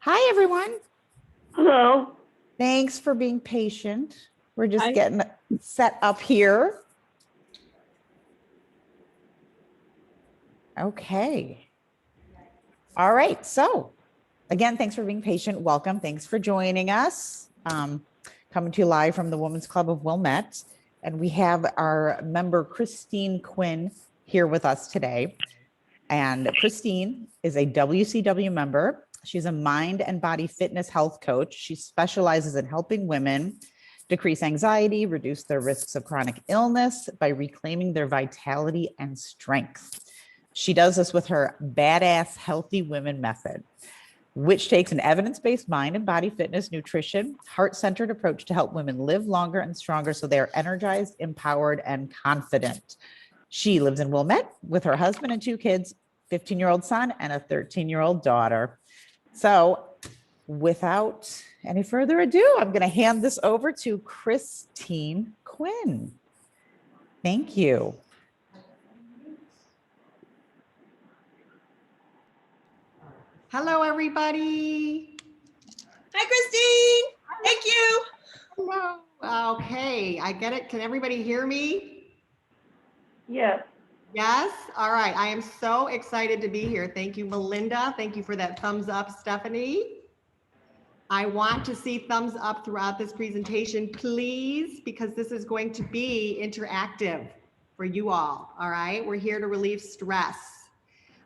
Hi, everyone. Hello. Thanks for being patient. We're just Hi. getting set up here. Okay. All right. So again, thanks for being patient. Welcome. Thanks for joining us. Coming to you live from the Women's Club of Wilmette. And we have our member, Christine Quinn, here with us today. And Christine is a WCW member. She's a mind and body fitness health coach. She specializes in helping women decrease anxiety, reduce their risks of chronic illness by reclaiming their vitality and strength. She does this with her Badass Healthy Women method, which takes an evidence-based mind and body fitness, nutrition, heart-centered approach to help women live longer and stronger so they're energized, empowered, and confident. She lives in Wilmette with her husband and two kids, 15-year-old son and a 13-year-old daughter. So without any further ado, I'm going to hand this over to Christine Quinn. Thank you. Hello, everybody. Hi, Christine. Thank you. Hello. Okay, I get it. Can everybody hear me? Yes. Yes. All right. I am so excited to be here. Thank you, Melinda. Thank you for that thumbs up, Stephanie. I want to see thumbs up throughout this presentation, please, because this is going to be interactive for you all. All right. We're here to relieve stress.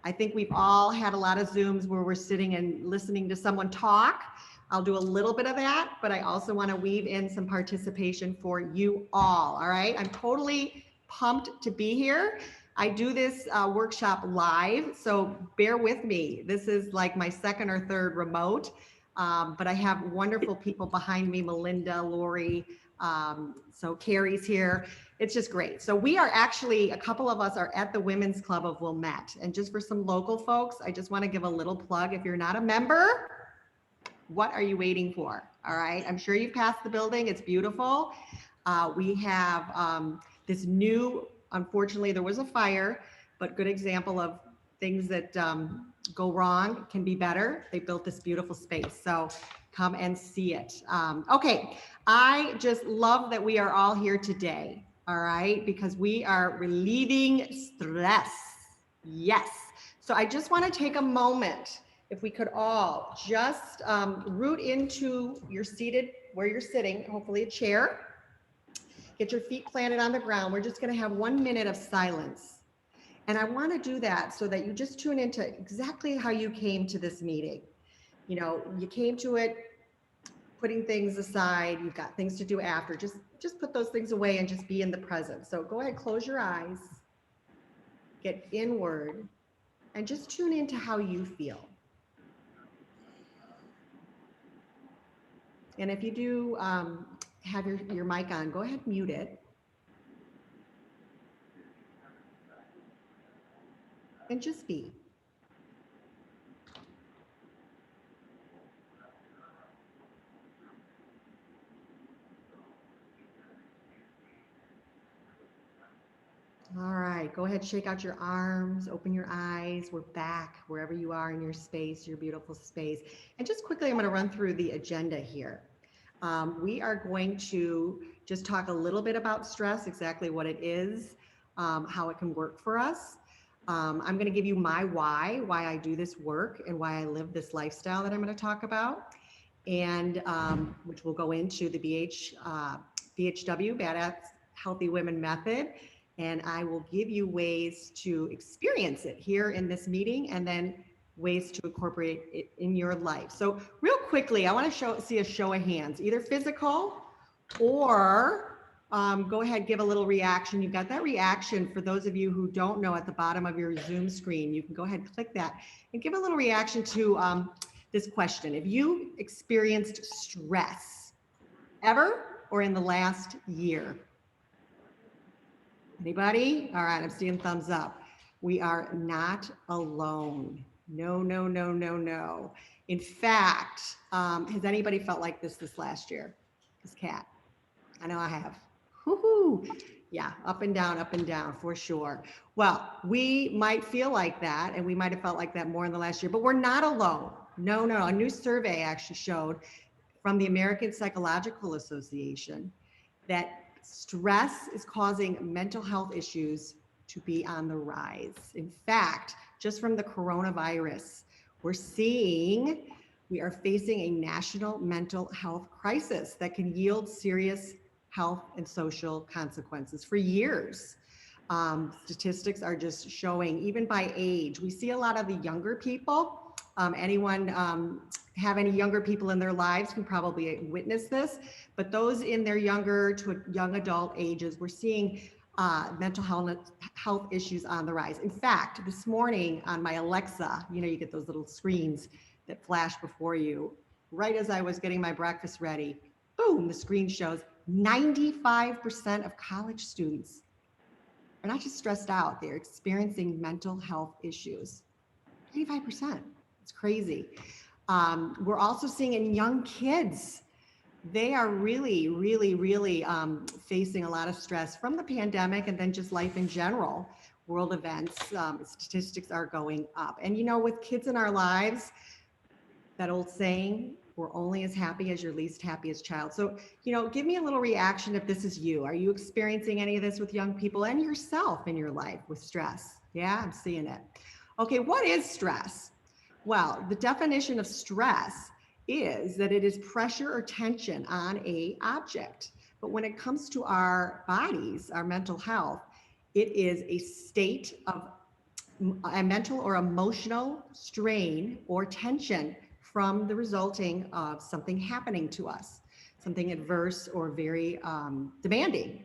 I think we've all had a lot of Zooms where we're sitting and listening to someone talk. I'll do a little bit of that, but I also want to weave in some participation for you all right. I'm totally pumped to be here. I do this workshop live, so bear with me. This is like my second or third remote, but I have wonderful people behind me, Melinda, Lori, so Carrie's here. It's just great. So we are actually, a couple of us are at the Women's Club of Wilmette. And just for some local folks, I just want to give a little plug. If you're not a member, what are you waiting for? All right. I'm sure you passed the building. It's beautiful. We have this new, unfortunately, there was a fire, but good example of things that go wrong can be better. They built this beautiful space. So come and see it. Okay. I just love that we are all here today. All right, because we are relieving stress. Yes. So I just want to take a moment, if we could all just root into your seated, where you're sitting, hopefully a chair. Get your feet planted on the ground. We're just going to have 1 minute of silence. And I want to do that so that you just tune into exactly how you came to this meeting. You know, you came to it putting things aside, you've got things to do after, just put those things away and just be in the present. So go ahead, close your eyes, get inward, and just tune into how you feel. And if you do have your mic on, go ahead, mute it. And just be. All right, go ahead, shake out your arms, open your eyes. We're back wherever you are in your space, your beautiful space. And just quickly, I'm going to run through the agenda here. We are going to just talk a little bit about stress, exactly what it is, how it can work for us. I'm going to give you my why I do this work and why I live this lifestyle that I'm going to talk about, and which will go into the BHW, Badass Healthy Women Method. And I will give you ways to experience it here in this meeting, and then ways to incorporate it in your life. So real quickly, I want to see a show of hands, either physical or go ahead, give a little reaction. You've got that reaction. For those of you who don't know, at the bottom of your Zoom screen, you can go ahead and click that and give a little reaction to this question. If you experienced stress ever or in the last year? Anybody? All right, I'm seeing thumbs up. We are not alone. No, no, no, no, no. In fact, has anybody felt like this last year? This cat? I know I have. Woo-hoo. Yeah, up and down for sure. Well, we might feel like that, and we might have felt like that more in the last year, but we're not alone. No, a new survey actually showed from the American Psychological Association that stress is causing mental health issues to be on the rise. In fact, just from the coronavirus, we are facing a national mental health crisis that can yield serious health and social consequences for years. Statistics are just showing, even by age, we see a lot of the younger people. Anyone have any younger people in their lives can probably witness this, but those in their younger to young adult ages, we're seeing mental health issues on the rise. In fact, this morning on my Alexa, you get those little screens that flash before you. Right as I was getting my breakfast ready, boom, the screen shows 95% of college students are not just stressed out, they're experiencing mental health issues. 95%. It's crazy. We're also seeing in young kids, they are really facing a lot of stress from the pandemic and then just life in general. World events, statistics are going up. And with kids in our lives, that old saying, we're only as happy as your least happiest child. So, give me a little reaction if this is you. Are you experiencing any of this with young people and yourself in your life with stress? Yeah, I'm seeing it. Okay, what is stress? Well, the definition of stress is that it is pressure or tension on an object. But when it comes to our bodies, our mental health, it is a state of a mental or emotional strain or tension from the resulting of something happening to us, something adverse or very demanding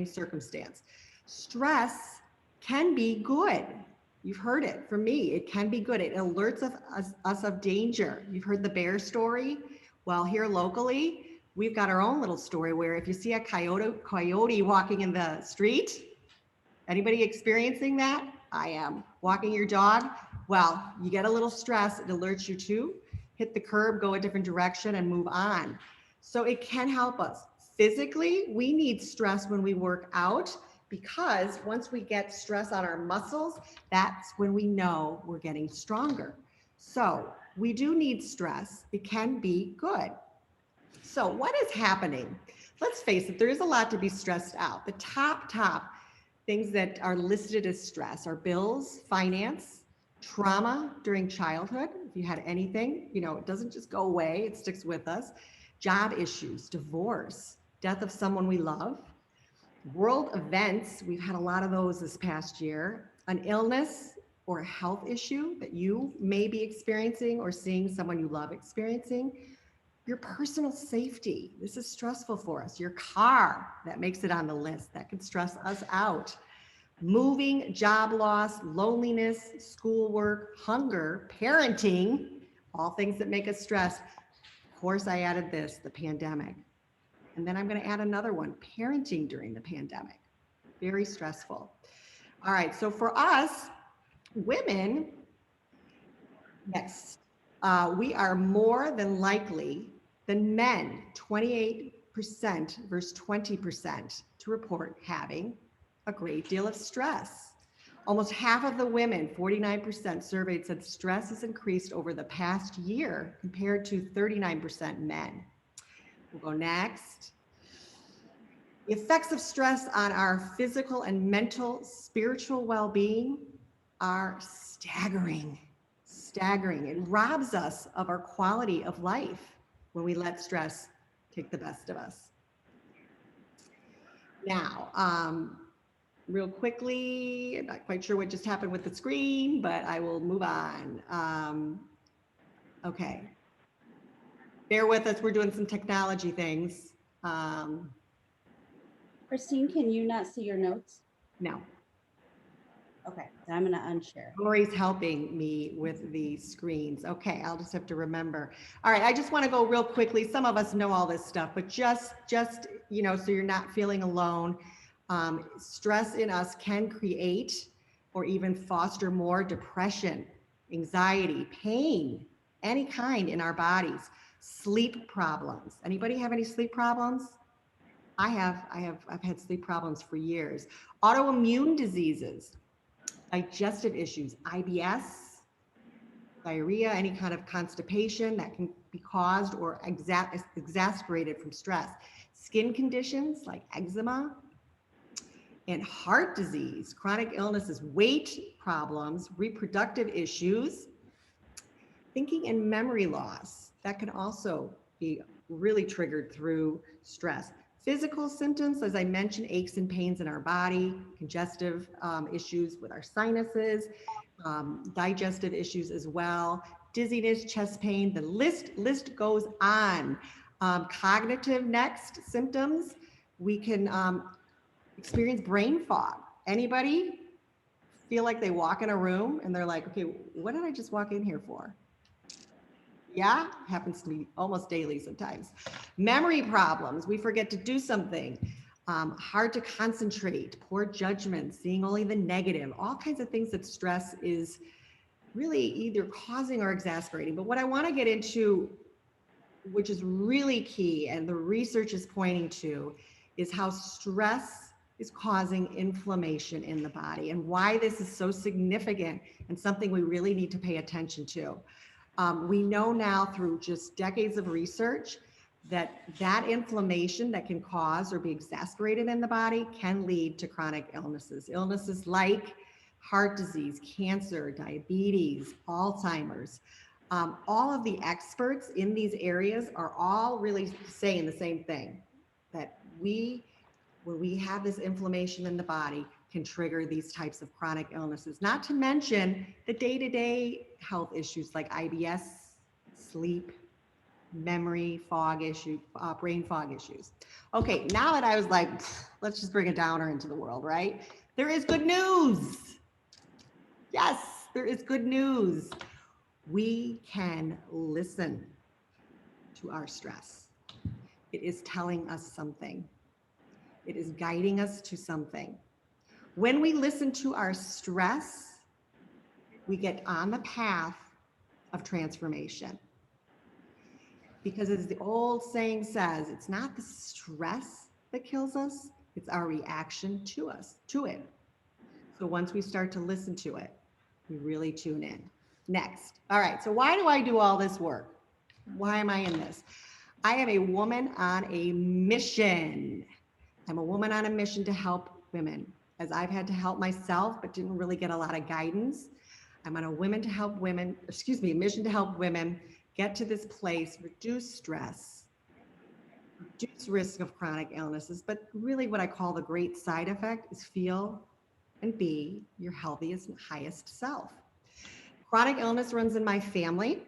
circumstance. Stress can be good. You've heard it from me. It can be good. It alerts us of danger. You've heard the bear story. Well, here locally, we've got our own little story where if you see a coyote walking in the street, anybody experiencing that? I am. Walking your dog? Well, you get a little stress. It alerts you to hit the curb, go a different direction, and move on. So it can help us. Physically, we need stress when we work out, because once we get stress on our muscles, that's when we know we're getting stronger. So we do need stress. It can be good. So what is happening? Let's face it, there is a lot to be stressed out. The top things that are listed as stress are bills, finance, trauma during childhood. If you had anything, it doesn't just go away, it sticks with us. Job issues, divorce, death of someone we love, world events. We've had a lot of those this past year. An illness or a health issue that you may be experiencing or seeing someone you love experiencing. Your personal safety. This is stressful for us. Your car, that makes it on the list. That can stress us out. Moving, job loss, loneliness, schoolwork, hunger, parenting, all things that make us stressed. Of course, I added this, the pandemic. And then I'm going to add another one, parenting during the pandemic. Very stressful. All right, so for us, women, next, we are more than likely than men, 28% versus 20%, to report having a great deal of stress. Almost half of the women, 49% surveyed, said stress has increased over the past year compared to 39% men. We'll go next. The effects of stress on our physical and mental, spiritual well-being are staggering. It robs us of our quality of life when we let stress take the best of us. Now, real quickly, I'm not quite sure what just happened with the screen, but I will move on. Okay. Bear with us, we're doing some technology things. Christine, can you not see your notes? No. Okay, then I'm gonna unshare. Lori's helping me with the screens. Okay, I'll just have to remember. All right, I just want to go real quickly. Some of us know all this stuff, but just so you're not feeling alone. Stress in us can create or even foster more depression, anxiety, pain, any kind in our bodies. Sleep problems. Anybody have any sleep problems? I've had sleep problems for years. Autoimmune diseases, digestive issues, IBS, diarrhea, any kind of constipation that can be caused or exacerbated from stress, skin conditions like eczema, and heart disease, chronic illnesses, weight problems, reproductive issues, thinking and memory loss. That can also be really triggered through stress. Physical symptoms, as I mentioned, aches and pains in our body, congestive issues with our sinuses, digestive issues as well, dizziness, chest pain, the list goes on. Cognitive next symptoms, we can experience brain fog. Anybody feel like they walk in a room and they're like, okay, what did I just walk in here for? Yeah, happens to me almost daily sometimes. Memory problems, we forget to do something. Hard to concentrate, poor judgment, seeing only the negative, all kinds of things that stress is really either causing or exacerbating. But what I want to get into, which is really key and the research is pointing to, is how stress is causing inflammation in the body and why this is so significant and something we really need to pay attention to. We know now through just decades of research that inflammation that can cause or be exacerbated in the body can lead to chronic illnesses. Illnesses like heart disease, cancer, diabetes, Alzheimer's. All of the experts in these areas are all really saying the same thing, that when we have this inflammation in the body, can trigger these types of chronic illnesses, not to mention the day-to-day health issues like IBS, sleep, memory fog issue, brain fog issues. Okay, now that I was like, let's just bring a downer into the world, right? There is good news. Yes, there is good news. We can listen to our stress. It is telling us something. It is guiding us to something. When we listen to our stress, we get on the path of transformation. Because as the old saying says, it's not the stress that kills us, it's our reaction to it. So once we start to listen to it, we really tune in. Next. All right, so why do I do all this work? Why am I in this? I am a woman on a mission. I'm a woman on a mission to help women, as I've had to help myself, but didn't really get a lot of guidance. I'm on a mission to help women get to this place, reduce stress, reduce risk of chronic illnesses, but really what I call the great side effect is feel and be your healthiest and highest self. Chronic illness runs in my family.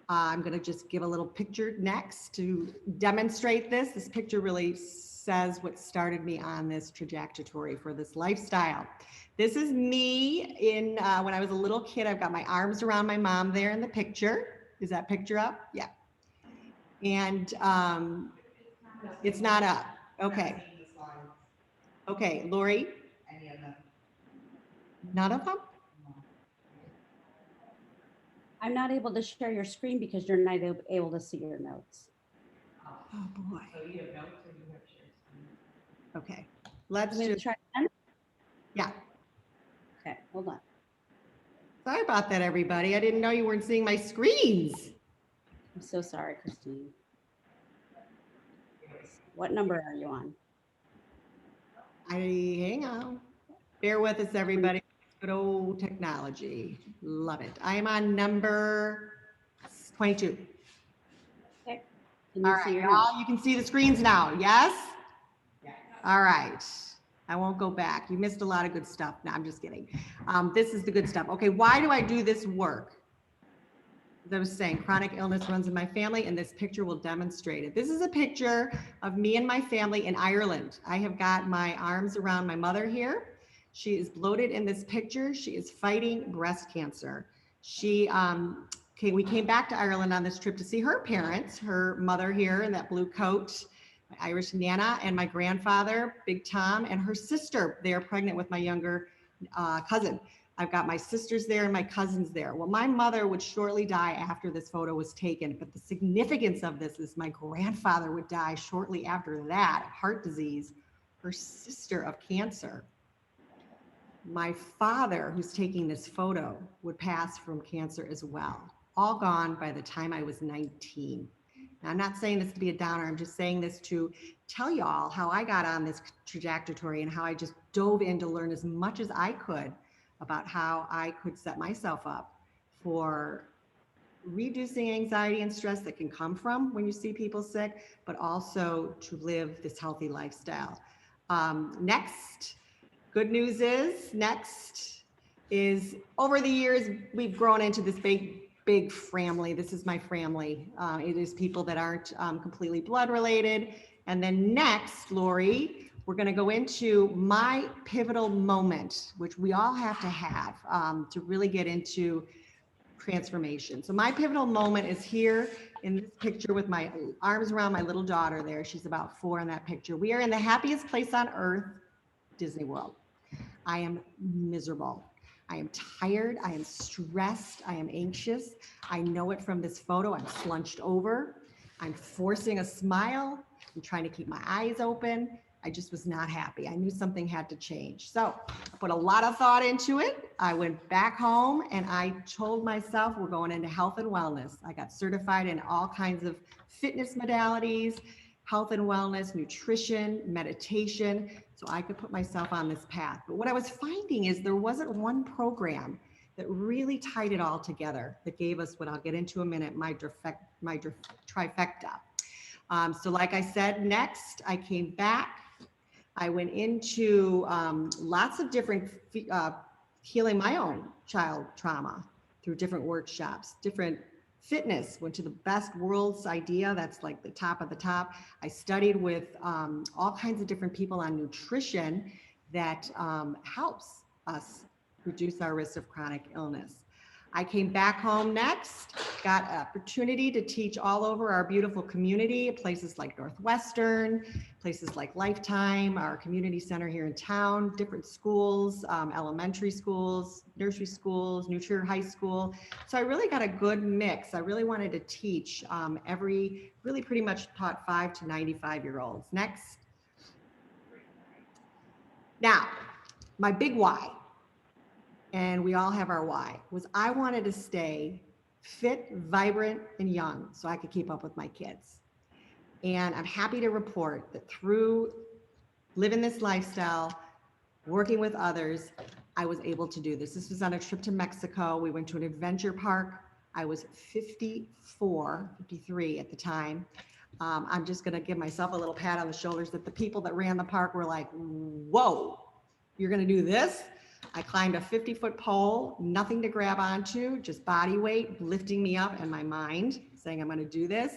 I'm going to just give a little picture next to demonstrate this. This picture really says what started me on this trajectory for this lifestyle. This is me in when I was a little kid. I've got my arms around my mom there in the picture. Is that picture up? Yeah. And it's not up. Okay. Okay, Lori? None of them? I'm not able to share your screen because you're not able to see your notes. Oh, boy. So you have notes or you have shared screen? Okay, let's Let me just, try again. yeah. Okay, hold on. Sorry about that, everybody. I didn't know you weren't seeing my screens. I'm so sorry, Christine. What number are you on? Hang on. Bear with us, everybody. Good old technology. Love it. I am on number 22. Okay. Can All you see right, your y'all, notes? you can see the screens now, yes? Yes. All right. I won't go back. You missed a lot of good stuff. No, I'm just kidding. This is the good stuff. Okay, why do I do this work? As I was saying, chronic illness runs in my family, and this picture will demonstrate it. This is a picture of me and my family in Ireland. I have got my arms around my mother here. She is bloated in this picture. She is fighting breast cancer. We came back to Ireland on this trip to see her parents, her mother here in that blue coat, my Irish Nana, and my grandfather, Big Tom, and her sister. They are pregnant with my younger cousin. I've got my sisters there and my cousins there. Well, my mother would shortly die after this photo was taken, but the significance of this is my grandfather would die shortly after that, heart disease, her sister of cancer. My father, who's taking this photo, would pass from cancer as well, all gone by the time I was 19. Now, I'm not saying this to be a downer. I'm just saying this to tell y'all how I got on this trajectory and how I just dove in to learn as much as I could about how I could set myself up for reducing anxiety and stress that can come from when you see people sick, but also to live this healthy lifestyle. Next, good news is, over the years, we've grown into this big family. This is my family. It is people that aren't completely blood related. And then next, Lori, we're going to go into my pivotal moment, which we all have to really get into transformation. So my pivotal moment is here in this picture with my arms around my little daughter there. She's about 4 in that picture. We are in the happiest place on earth, Disney World. I am miserable. I am tired. I am stressed. I am anxious. I know it from this photo. I'm slunched over. I'm forcing a smile. I'm trying to keep my eyes open. I just was not happy. I knew something had to change. So I put a lot of thought into it. I went back home and I told myself we're going into health and wellness. I got certified in all kinds of fitness modalities, health and wellness, nutrition, meditation, so I could put myself on this path. But what I was finding is there wasn't one program that really tied it all together that gave us what I'll get into in a minute, my trifecta. So like I said, next I came back. I went into lots of different healing my own child trauma through different workshops, different fitness, went to the Best Worlds Idea. That's like the top of the top. I studied with all kinds of different people on nutrition that helps us reduce our risk of chronic illness. I came back home next, got an opportunity to teach all over our beautiful community, places like Northwestern, places like Lifetime, our community center here in town, different schools, elementary schools, nursery schools, New Trier High School. So I really got a good mix. I really wanted to teach really pretty much taught 5 to 95-year-olds. Next. Now, my big why, and we all have our why, was I wanted to stay fit, vibrant, and young so I could keep up with my kids. And I'm happy to report that through living this lifestyle, working with others, I was able to do this. This was on a trip to Mexico. We went to an adventure park. I was 53 at the time. I'm just gonna give myself a little pat on the shoulders that the people that ran the park were like, whoa, you're gonna do this? I climbed a 50-foot pole, nothing to grab onto, just body weight lifting me up and my mind saying I'm going to do this,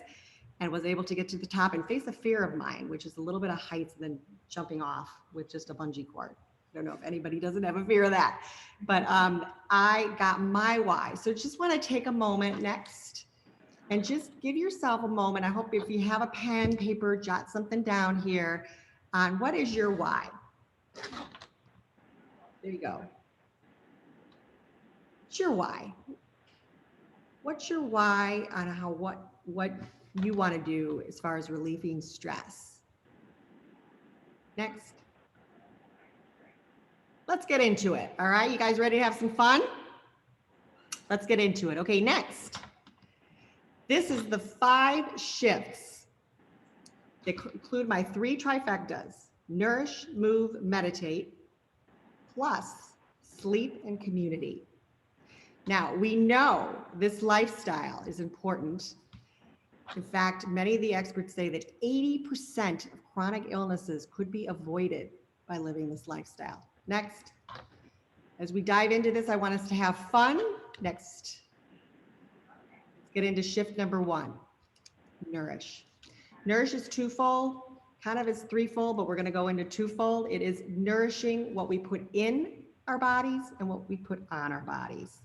and was able to get to the top and face a fear of mine, which is a little bit of heights than jumping off with just a bungee cord. I don't know if anybody doesn't have a fear of that, but I got my why. So just want to take a moment next and just give yourself a moment. I hope if you have a pen, paper, jot something down here on what is your why. There you go. What's your why? What's your why on how what you want to do as far as relieving stress? Next. Let's get into it. All right, you guys ready to have some fun? Let's get into it. Okay, next. This is the 5 shifts that include my 3 trifectas: nourish, move, meditate, plus sleep and community. Now, we know this lifestyle is important. In fact, many of the experts say that 80% of chronic illnesses could be avoided by living this lifestyle. Next. As we dive into this, I want us to have fun. Next. Let's get into shift number 1, nourish. Nourish is twofold. Kind of is threefold, but we're going to go into twofold. It is nourishing what we put in our bodies and what we put on our bodies.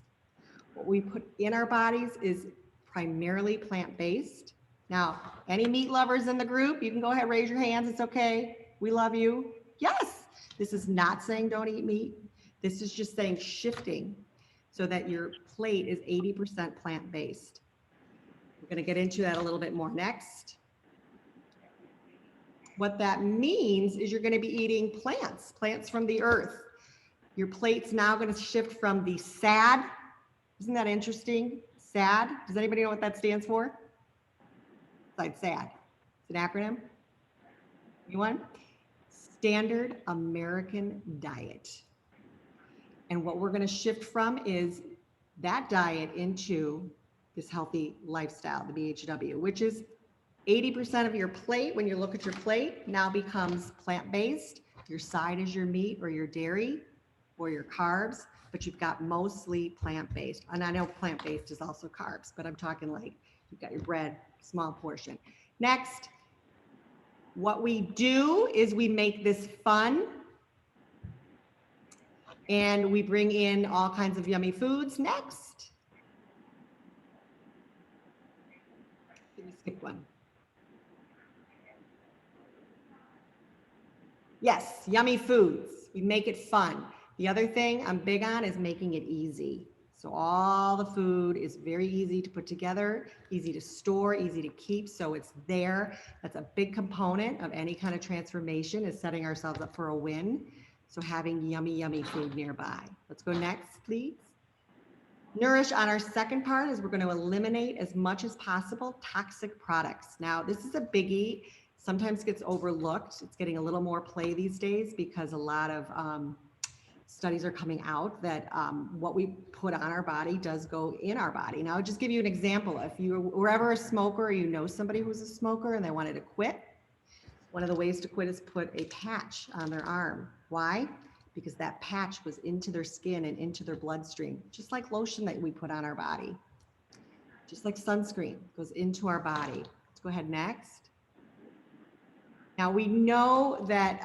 What we put in our bodies is primarily plant-based. Now, any meat lovers in the group, you can go ahead, raise your hands. It's okay. We love you. Yes. This is not saying don't eat meat. This is just saying shifting so that your plate is 80% plant-based. We're going to get into that a little bit more next. What that means is you're going to be eating plants from the earth. Your plate's now going to shift from the SAD. Isn't that interesting? SAD. Does anybody know what that stands for? Besides SAD. It's an acronym. Anyone? Standard American Diet. And what we're going to shift from is that diet into this healthy lifestyle, the BHW, which is 80% of your plate. When you look at your plate, now becomes plant-based. Your side is your meat or your dairy or your carbs, but you've got mostly plant-based. And I know plant-based is also carbs, but I'm talking like you've got your bread, small portion. Next, what we do is we make this fun, and we bring in all kinds of yummy foods. Next. Let me skip one. Yes, yummy foods. We make it fun. The other thing I'm big on is making it easy. So all the food is very easy to put together, easy to store, easy to keep, so it's there. That's a big component of any kind of transformation, is setting ourselves up for a win. So having yummy, yummy food nearby. Let's go next, please. Nourish on our second part is we're going to eliminate as much as possible toxic products. Now, this is a biggie. Sometimes gets overlooked. It's getting a little more play these days because a lot of studies are coming out that what we put on our body does go in our body. Now, I'll just give you an example. If you were ever a smoker, or you know somebody who's a smoker and they wanted to quit, one of the ways to quit is put a patch on their arm. Why? Because that patch was into their skin and into their bloodstream, just like lotion that we put on our body, just like sunscreen goes into our body. Let's go ahead next. Now we know that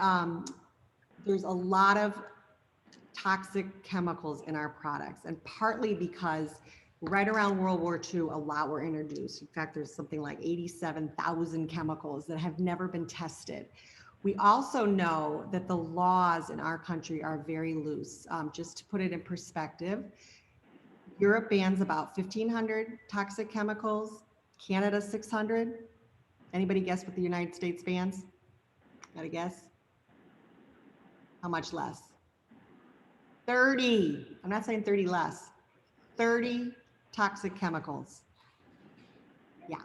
there's a lot of toxic chemicals in our products, and partly because right around World War II, a lot were introduced. In fact, there's something like 87,000 chemicals that have never been tested. We also know that the laws in our country are very loose. Just to put it in perspective, Europe bans about 1,500 toxic chemicals, Canada 600. Anybody guess what the United States bans? Got a guess? How much less? 30. I'm not saying 30 less. 30 toxic chemicals. Yeah.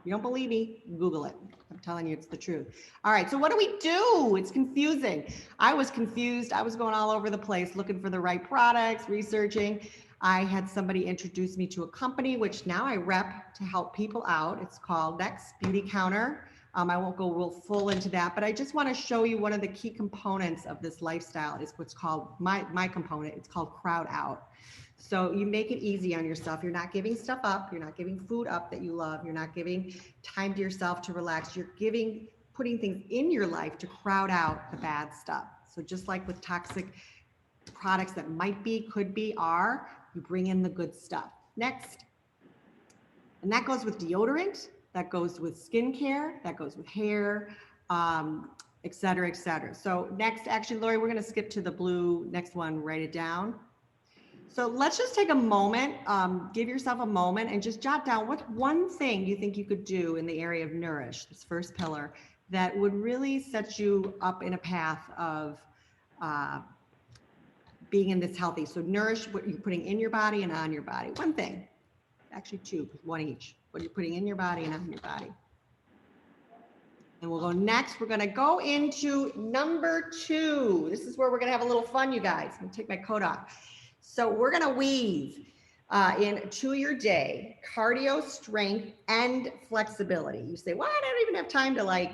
You don't believe me? Google it. I'm telling you, it's the truth. All right. So what do we do? It's confusing. I was confused. I was going all over the place looking for the right products, researching. I had somebody introduce me to a company, which now I rep to help people out. It's called Next Beauty Counter. I won't go real full into that, but I just want to show you one of the key components of this lifestyle is what's called my component. It's called crowd out. So you make it easy on yourself. You're not giving stuff up. You're not giving food up that you love. You're not giving time to yourself to relax. You're putting things in your life to crowd out the bad stuff. So just like with toxic products that might be, could be, are, you bring in the good stuff. Next. And that goes with deodorant. That goes with skincare. That goes with hair, et cetera, et cetera. So next, actually, Lori, we're going to skip to the blue. Next one, write it down. So let's just take a moment, give yourself a moment and just jot down what's one thing you think you could do in the area of Nourish, this first pillar, that would really set you up in a path of being in this healthy. So Nourish, what you're putting in your body and on your body. One thing, actually two, one each. What you're putting in your body and on your body. And we'll go next. We're going to go into number 2. This is where we're going to have a little fun, you guys. I'm going to take my coat off. So we're going to weave into your day cardio, strength, and flexibility. You say, well, I don't even have time to like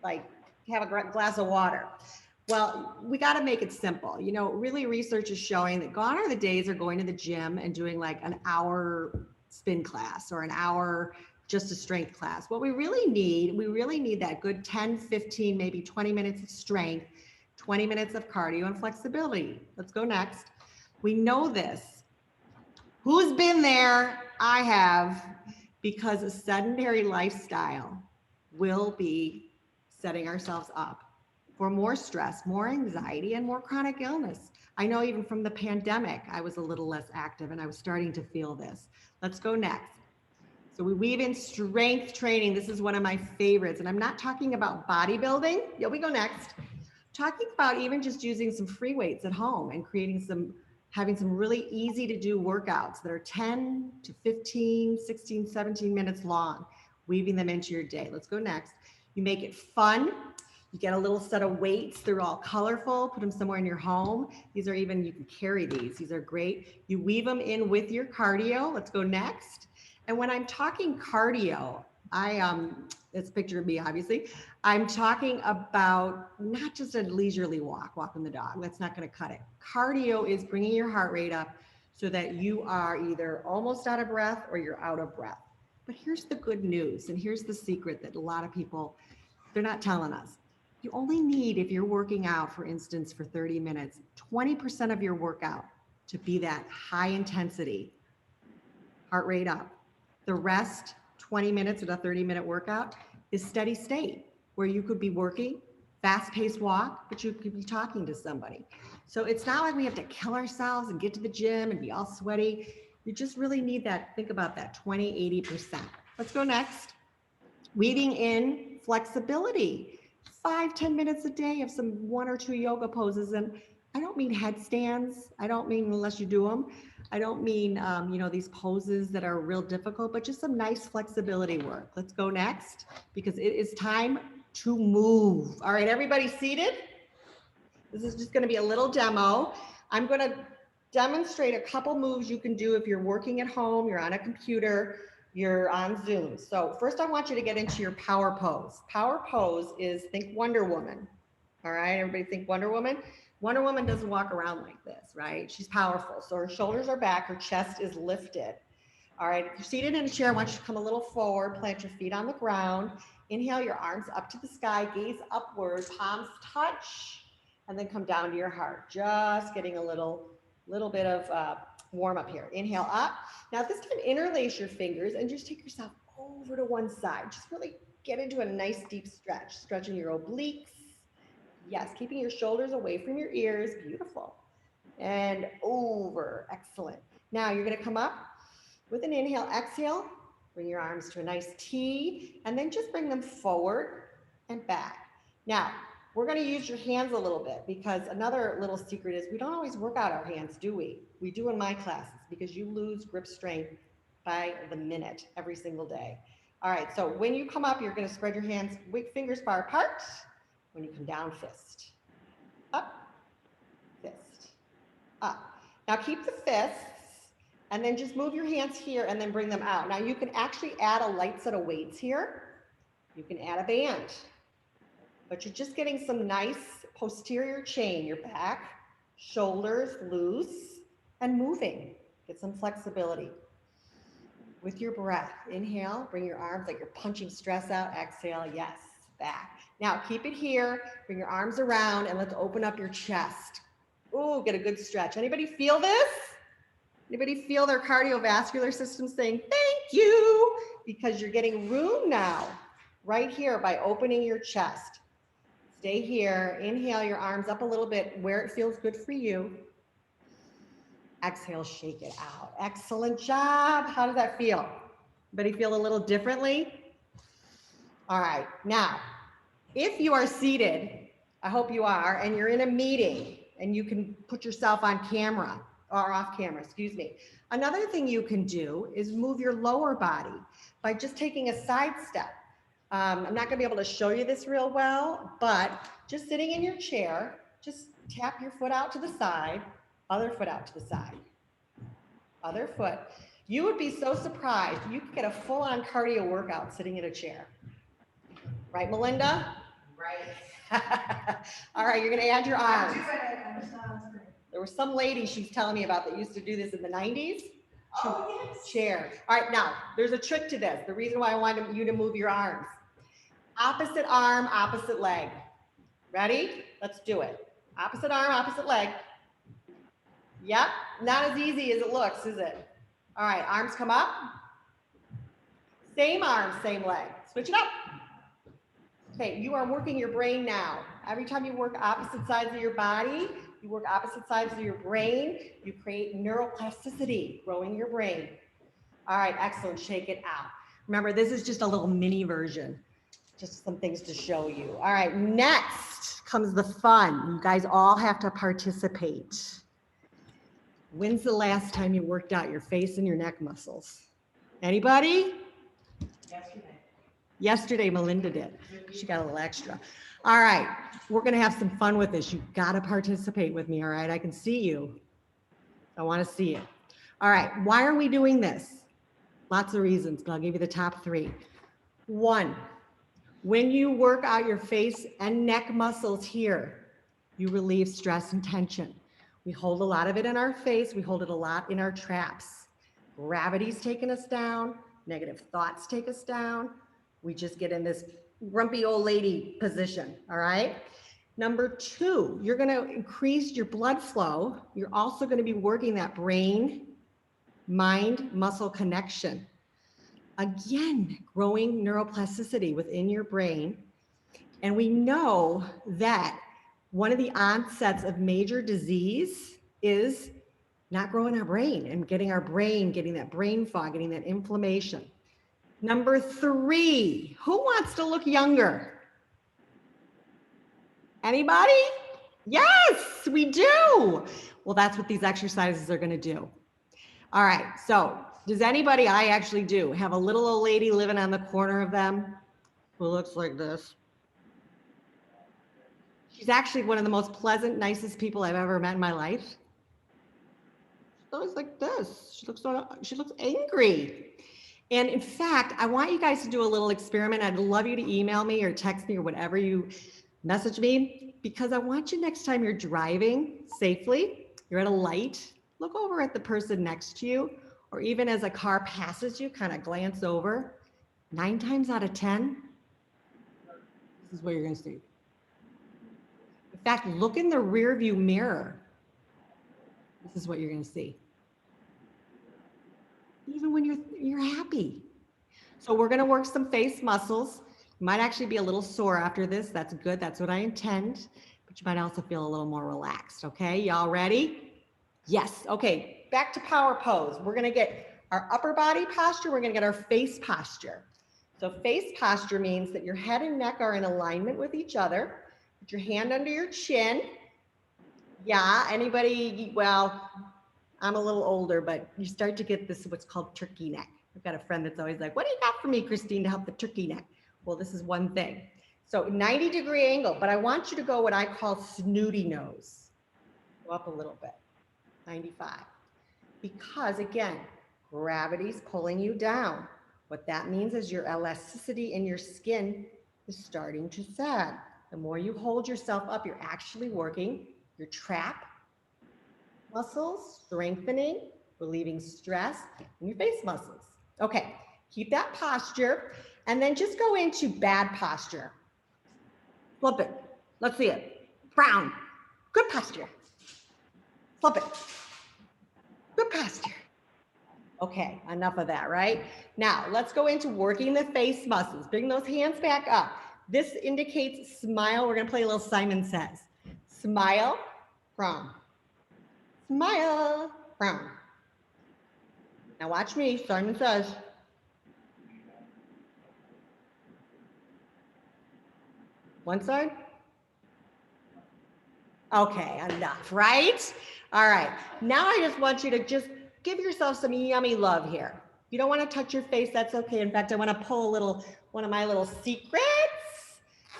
have a glass of water. Well, we got to make it simple. You know, really research is showing that gone are the days of going to the gym and doing like an hour spin class or an hour just a strength class. What we really need that good 10, 15, maybe 20 minutes of strength, 20 minutes of cardio and flexibility. Let's go next. We know this. Who's been there? I have, because a sedentary lifestyle will be setting ourselves up for more stress, more anxiety, and more chronic illness. I know even from the pandemic, I was a little less active and I was starting to feel this. Let's go next. So we weave in strength training. This is one of my favorites. And I'm not talking about bodybuilding. Yeah, we go next. talking about even just using some free weights at home and having some really easy to do workouts that are 10 to 15, 16, 17 minutes long, weaving them into your day. Let's go next. You make it fun. You get a little set of weights. They're all colorful. Put them somewhere in your home. These are even, you can carry these. These are great. You weave them in with your cardio. Let's go next. And when I'm talking cardio, it's a picture of me, obviously. I'm talking about not just a leisurely walking the dog. That's not going to cut it. Cardio is bringing your heart rate up so that you are either almost out of breath or you're out of breath. But here's the good news, and here's the secret that a lot of people, they're not telling us. You only need, if you're working out, for instance, for 30 minutes, 20% of your workout to be that high intensity, heart rate up. The rest, 20 minutes of a 30-minute workout, is steady state, where you could be working, fast-paced walk, but you could be talking to somebody. So it's not like we have to kill ourselves and get to the gym and be all sweaty. You just really need that, think about that, 20, 80%. Let's go next. Weaving in flexibility. 5-10 minutes a day of some 1 or 2 yoga poses. And I don't mean headstands. I don't mean unless you do them. I don't mean, these poses that are real difficult, but just some nice flexibility work. Let's go next, because it is time to move. All right, everybody seated? This is just going to be a little demo. I'm going to demonstrate a couple moves you can do if you're working at home, you're on a computer, you're on Zoom. So first I want you to get into your power pose. Power pose is, think Wonder Woman. All right, everybody think Wonder Woman. Wonder Woman doesn't walk around like this, right? She's powerful. So her shoulders are back, her chest is lifted. All right, if you're seated in a chair, I want you to come a little forward, plant your feet on the ground. Inhale your arms up to the sky, gaze upward, palms touch, and then come down to your heart. Just getting a little bit of warm up here. Inhale up. Now this time interlace your fingers and just take yourself over to one side. Just really get into a nice deep stretch, stretching your obliques. Yes, keeping your shoulders away from your ears. Beautiful. And over. Excellent. Now you're going to come up with an inhale, exhale. Bring your arms to a nice T, and then just bring them forward and back. Now, we're going to use your hands a little bit, because another little secret is we don't always work out our hands, do we? We do in my classes, because you lose grip strength by the minute every single day. All right, so when you come up, you're going to spread your hands, fingers far apart. When you come down, fist. Up, fist, up. Now keep the fists, and then just move your hands here and then bring them out. Now you can actually add a light set of weights here. You can add a band, but you're just getting some nice posterior chain, your back, shoulders loose, and moving. Get some flexibility. With your breath, inhale, bring your arms like you're punching stress out. Exhale, yes, back. Now keep it here, bring your arms around, and let's open up your chest. Ooh, get a good stretch. Anybody feel this? Anybody feel their cardiovascular system saying thank you? Because you're getting room now, right here, by opening your chest. Stay here, inhale your arms up a little bit where it feels good for you. Exhale, shake it out. Excellent job. How does that feel? Anybody feel a little differently? All right, now, if you are seated, I hope you are, and you're in a meeting and you can put yourself on camera or off camera, excuse me. Another thing you can do is move your lower body by just taking a side step. I'm not gonna be able to show you this real well, but just sitting in your chair, just tap your foot out to the side, other foot out to the side, other foot. You would be so surprised. You could get a full-on cardio workout sitting in a chair. Right, Melinda? Right. All right, you're gonna add your arms. There was some lady she's telling me about that used to do this in the 90s. Oh, yes. Chair. All right, now, there's a trick to this. The reason why I wanted you to move your arms. Opposite arm, opposite leg. Ready? Let's do it. Opposite arm, opposite leg. Yep, not as easy as it looks, is it? All right, arms come up. Same arm, same leg. Switch it up. Okay, you are working your brain now. Every time you work opposite sides of your body, you work opposite sides of your brain, you create neuroplasticity, growing your brain. All right, excellent, shake it out. Remember, this is just a little mini version, just some things to show you. All right, next, comes the fun. You guys all have to participate. When's the last time you worked out your face and your neck muscles? Anybody? Yesterday, Melinda did. She got a little extra. All right, we're gonna have some fun with this. You gotta participate with me, all right? I can see you. I wanna see it. All right, why are we doing this? Lots of reasons, but I'll give you the top 3. 1, when you work out your face and neck muscles here, you relieve stress and tension. We hold a lot of it in our face. We hold it a lot in our traps. Gravity's taking us down. Negative thoughts take us down. We just get in this grumpy old lady position, all right? Number 2, you're gonna increase your blood flow. You're also gonna be working that brain, mind, muscle connection. Again, growing neuroplasticity within your brain. And we know that one of the onsets of major disease is not growing our brain and getting that brain fog, getting that inflammation. Number 3, who wants to look younger? Anybody? Yes, we do. Well, that's what these exercises are going to do. All right, so does anybody, I actually do, have a little old lady living on the corner of them who looks like this? She's actually one of the most pleasant, nicest people I've ever met in my life. She's always like this. She looks angry. And in fact, I want you guys to do a little experiment. I'd love you to email me or text me or whatever you message me, because I want you next time you're driving safely, you're at a light, look over at the person next to you, or even as a car passes you, kind of glance over. 9 times out of 10, this is what you're going to see. In fact, look in the rear view mirror. This is what you're going to see. Even when you're happy. So we're going to work some face muscles. You might actually be a little sore after this. That's good. That's what I intend. But you might also feel a little more relaxed. Okay, y'all ready? Yes. Okay, back to power pose. We're going to get our upper body posture. We're going to get our face posture. So face posture means that your head and neck are in alignment with each other. Put your hand under your chin. Yeah, anybody, well, I'm a little older, but you start to get this, what's called turkey neck. I've got a friend that's always like, what do you got for me, Christine, to help the turkey neck? Well, this is one thing. So 90-degree angle, but I want you to go what I call snooty nose. Go up a little bit, 95. Because again, gravity's pulling you down. What that means is your elasticity in your skin is starting to sag. The more you hold yourself up, you're actually working your trap muscles, strengthening, relieving stress in your face muscles. Okay, keep that posture and then just go into bad posture. Flip it. Let's see it. Frown. Good posture. Flip it. Good posture. Okay, enough of that, right? Now, let's go into working the face muscles. Bring those hands back up. This indicates smile. We're going to play a little Simon Says. Smile, frown. Smile, frown. Now watch me, Simon Says. One side? Okay, enough, right? All right, now I just want you to just give yourself some yummy love here. If you don't want to touch your face, that's okay. In fact, I want to pull one of my little secrets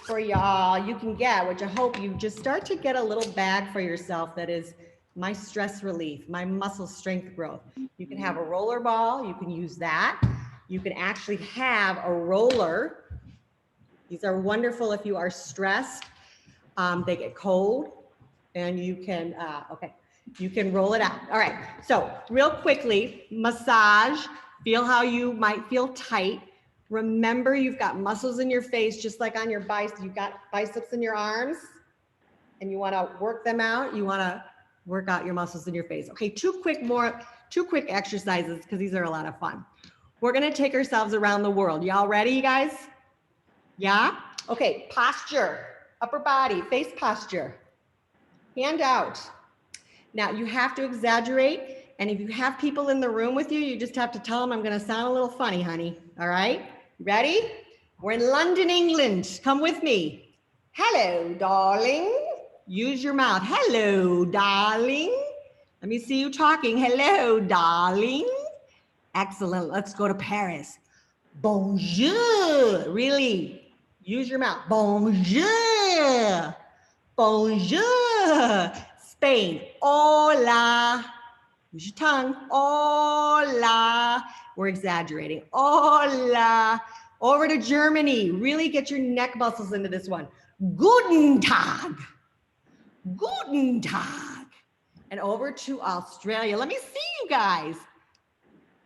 for y'all. You can get, which I hope you just start to get a little bag for yourself that is my stress relief, my muscle strength growth. You can have a roller ball, you can use that. You can actually have a roller. These are wonderful if you are stressed. They get cold and you can, you can roll it out. All right, so real quickly, massage, feel how you might feel tight. Remember, you've got muscles in your face, just like on your biceps. You've got biceps in your arms and you wanna work them out. You wanna work out your muscles in your face. Okay, two quick exercises because these are a lot of fun. We're gonna take ourselves around the world. Y'all ready, you guys? Yeah? Okay, posture, upper body, face posture. Hand out. Now you have to exaggerate, and if you have people in the room with you, you just have to tell them I'm gonna sound a little funny, honey. All right, ready? We're in London, England. Come with me. Hello, darling. Use your mouth. Hello, darling. Let me see you talking. Hello, darling. Excellent. Let's go to Paris. Bonjour. Really, use your mouth. Bonjour. Bonjour. Spain. Hola. Use your tongue. Hola. We're exaggerating. Hola. Over to Germany. Really get your neck muscles into this one. Guten Tag. Guten Tag. And over to Australia. Let me see you guys.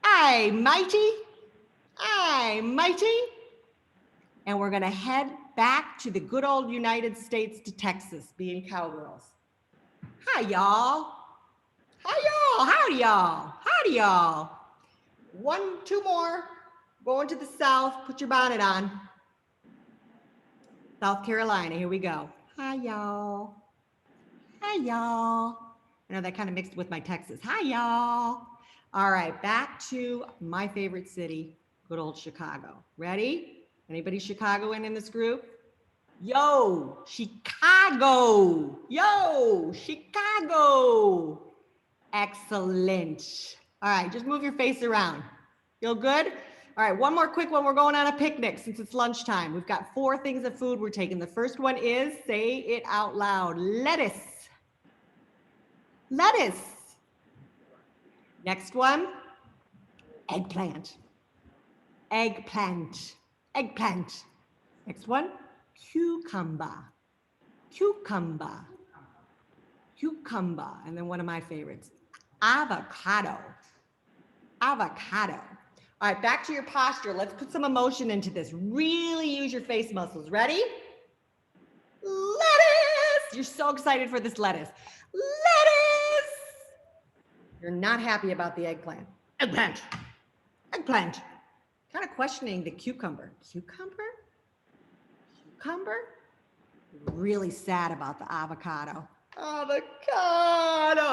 Aye, mighty. Aye, mighty. And we're going to head back to the good old United States to Texas, being cowgirls. Hi, y'all. Hi, y'all. Howdy, y'all. Howdy, y'all. Two more. Going to the south. Put your bonnet on. South Carolina. Here we go. Hi, y'all. Hi, y'all. I know that kind of mixed with my Texas. Hi, y'all. All right, back to my favorite city, good old Chicago. Ready? Anybody Chicagoan in this group? Yo, Chicago. Yo, Chicago. Excellent. All right, just move your face around. Feel good? All right, one more quick one. We're going on a picnic since it's lunchtime. We've got 4 things of food we're taking. The first one is, say it out loud, lettuce. Lettuce. Next one, eggplant. Eggplant. Eggplant. Next one, cucumber. Cucumber. Cucumber. And then one of my favorites, avocado. Avocado. All right, back to your posture. Let's put some emotion into this. Really use your face muscles. Ready? Lettuce. You're so excited for this lettuce. Lettuce. You're not happy about the eggplant. Eggplant. Eggplant. Kind of questioning the cucumber. Cucumber? Cucumber? Really sad about the avocado. Avocado.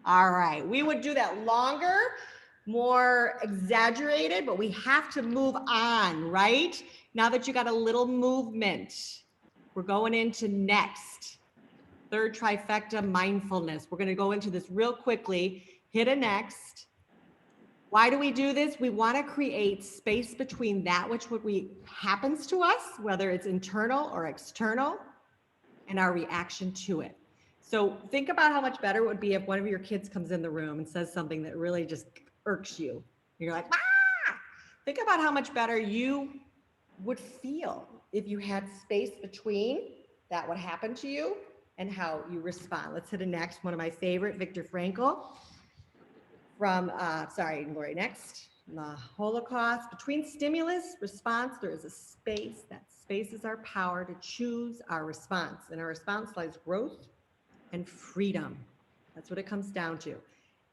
All right, we would do that longer, more exaggerated, but we have to move on, right? Now that you got a little movement, we're going into next. Third trifecta, mindfulness. We're gonna go into this real quickly. Hit a next. Why do we do this? We wanna create space between that which happens to us, whether it's internal or external, and our reaction to it. So think about how much better it would be if one of your kids comes in the room and says something that really just irks you. You're like, ah! Think about how much better you would feel if you had space between that what happened to you and how you respond. Let's hit a next. One of my favorite, Viktor Frankl from, Lori, next. The Holocaust. Between stimulus, response, there is a space. That space is our power to choose our response. And our response lies growth and freedom. That's what it comes down to.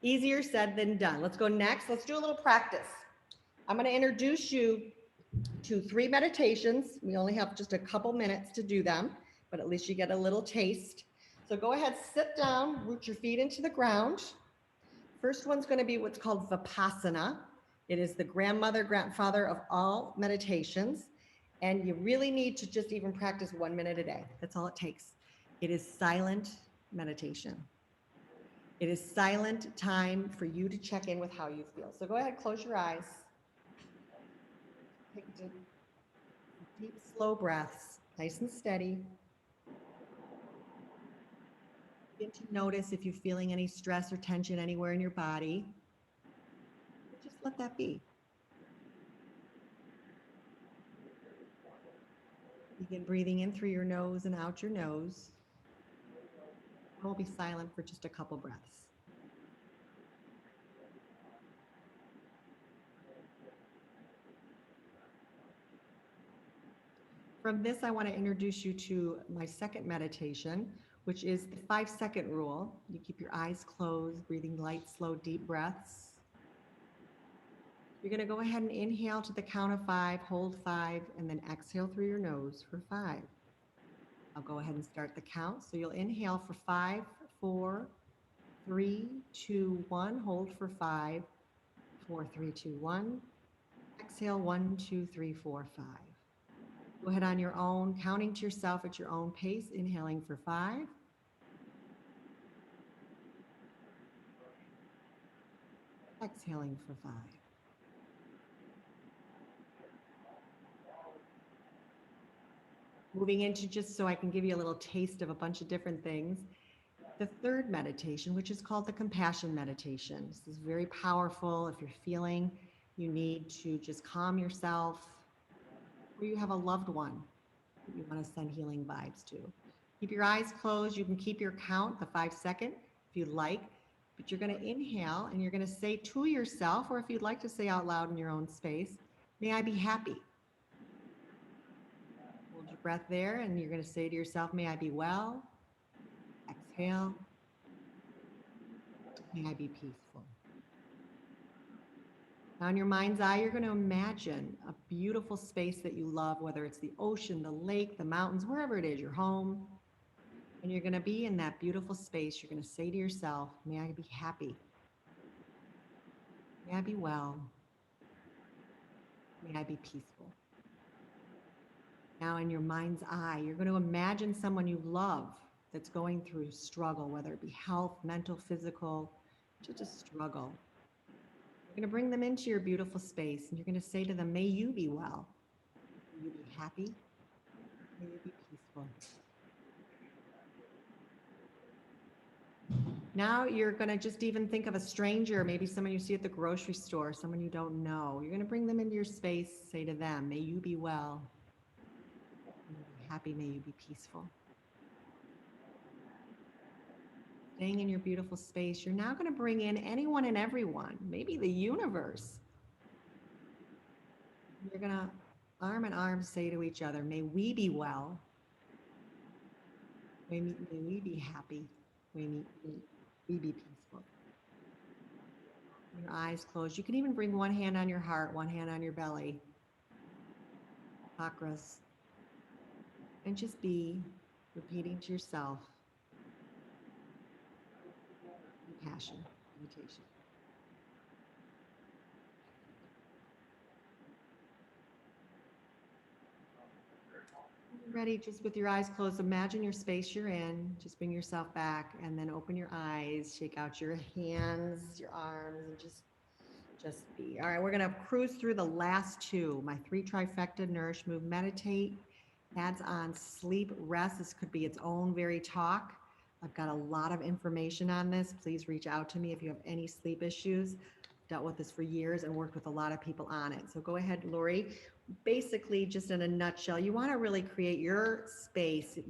Easier said than done. Let's go next. Let's do a little practice. I'm going to introduce you to 3 meditations. We only have just a couple minutes to do them, but at least you get a little taste. So go ahead, sit down, root your feet into the ground. First one's going to be what's called Vipassana. It is the grandfather of all meditations. And you really need to just even practice 1 minute a day. That's all it takes. It is silent meditation. It is silent time for you to check in with how you feel. So go ahead, close your eyes. Take deep, slow breaths, nice and steady. Begin to notice if you're feeling any stress or tension anywhere in your body. Just let that be. Begin breathing in through your nose and out your nose. We'll be silent for just a couple breaths. From this, I want to introduce you to my second meditation, which is the 5-second rule. You keep your eyes closed, breathing light, slow, deep breaths. You're going to go ahead and inhale to the count of 5, hold 5, and then exhale through your nose for 5. I'll go ahead and start the count. So you'll inhale for 5, 4, 3, 2, 1. Hold for 5, 4, 3, 2, 1. Exhale 1, 2, 3, 4, 5. Go ahead on your own, counting to yourself at your own pace, inhaling for 5. Exhaling for 5. Moving into, just so I can give you a little taste of a bunch of different things, the third meditation, which is called the compassion meditation. This is very powerful if you're feeling you need to just calm yourself, or you have a loved one that you want to send healing vibes to. Keep your eyes closed. You can keep your count, the 5-second, if you'd like, but you're going to inhale and you're going to say to yourself, or if you'd like to say out loud in your own space, may I be happy. Hold your breath there, and you're going to say to yourself, may I be well. Exhale. May I be peaceful. Now in your mind's eye, you're going to imagine a beautiful space that you love, whether it's the ocean, the lake, the mountains, wherever it is, your home. And you're going to be in that beautiful space. You're going to say to yourself, may I be happy. May I be well. May I be peaceful. Now in your mind's eye, you're going to imagine someone you love that's going through struggle, whether it be health, mental, physical, just a struggle. You're going to bring them into your beautiful space, and you're going to say to them, may you be well. May you be happy. May you be peaceful. Now you're going to just even think of a stranger, maybe someone you see at the grocery store, someone you don't know. You're going to bring them into your space, say to them, may you be well. May you be happy. May you be peaceful. Staying in your beautiful space, you're now going to bring in anyone and everyone, maybe the universe. You're going to arm in arm say to each other, may we be well. May we be happy. May we be peaceful. Your eyes closed. You can even bring one hand on your heart, one hand on your belly. Chakras. And just be repeating to yourself. Compassion meditation. Ready, just with your eyes closed, imagine your space you're in. Just bring yourself back and then open your eyes, shake out your hands, your arms, and just be. All right, we're gonna cruise through the last 2. My 3 trifecta: nourish, move, meditate. Adds on sleep, rest. This could be its own very talk. I've got a lot of information on this. Please reach out to me if you have any sleep issues. Dealt with this for years and worked with a lot of people on it. So go ahead, Lori. Basically, just in a nutshell, you want to really create your space. It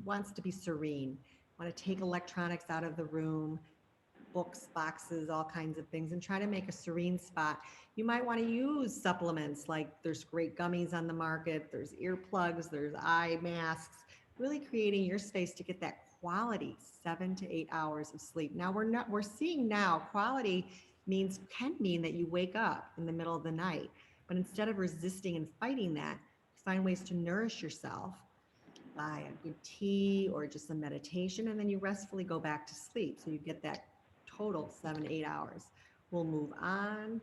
wants to be serene. You want to take electronics out of the room, books, boxes, all kinds of things, and try to make a serene spot. You might want to use supplements, like there's great gummies on the market, there's earplugs, there's eye masks, really creating your space to get that quality 7 to 8 hours of sleep. Now we're seeing now quality can mean that you wake up in the middle of the night, but instead of resisting and fighting that, find ways to nourish yourself by a good tea or just some meditation, and then you restfully go back to sleep. So you get that total 7 to 8 hours. We'll move on.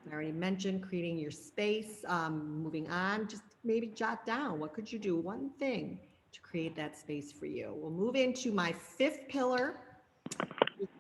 I already mentioned creating your space. Moving on, just maybe jot down, what could you do? One thing to create that space for you. We'll move into my 5th pillar,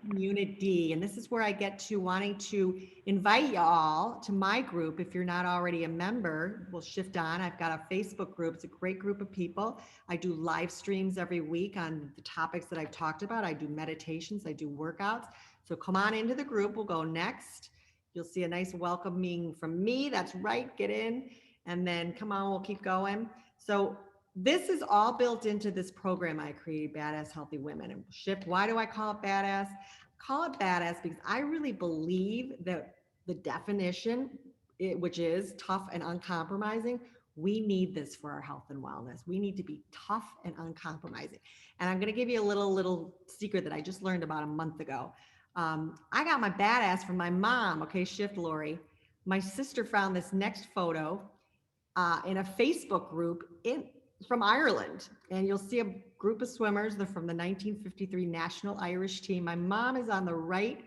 community. And this is where I get to wanting to invite y'all to my group. If you're not already a member, we'll shift on. I've got a Facebook group. It's a great group of people. I do live streams every week on the topics that I've talked about. I do meditations, I do workouts. So come on into the group. We'll go next. You'll see a nice welcoming from me. That's right, get in. And then come on, we'll keep going. So this is all built into this program I created, Badass Healthy Women. And shift, why do I call it badass? I call it badass because I really believe that the definition, which is tough and uncompromising, we need this for our health and wellness. We need to be tough and uncompromising. And I'm going to give you a little secret that I just learned about a month ago. I got my badass from my mom. Okay, shift, Lori. My sister found this next photo in a Facebook group from Ireland, and you'll see a group of swimmers. They're from the 1953 National Irish team. My mom is on the right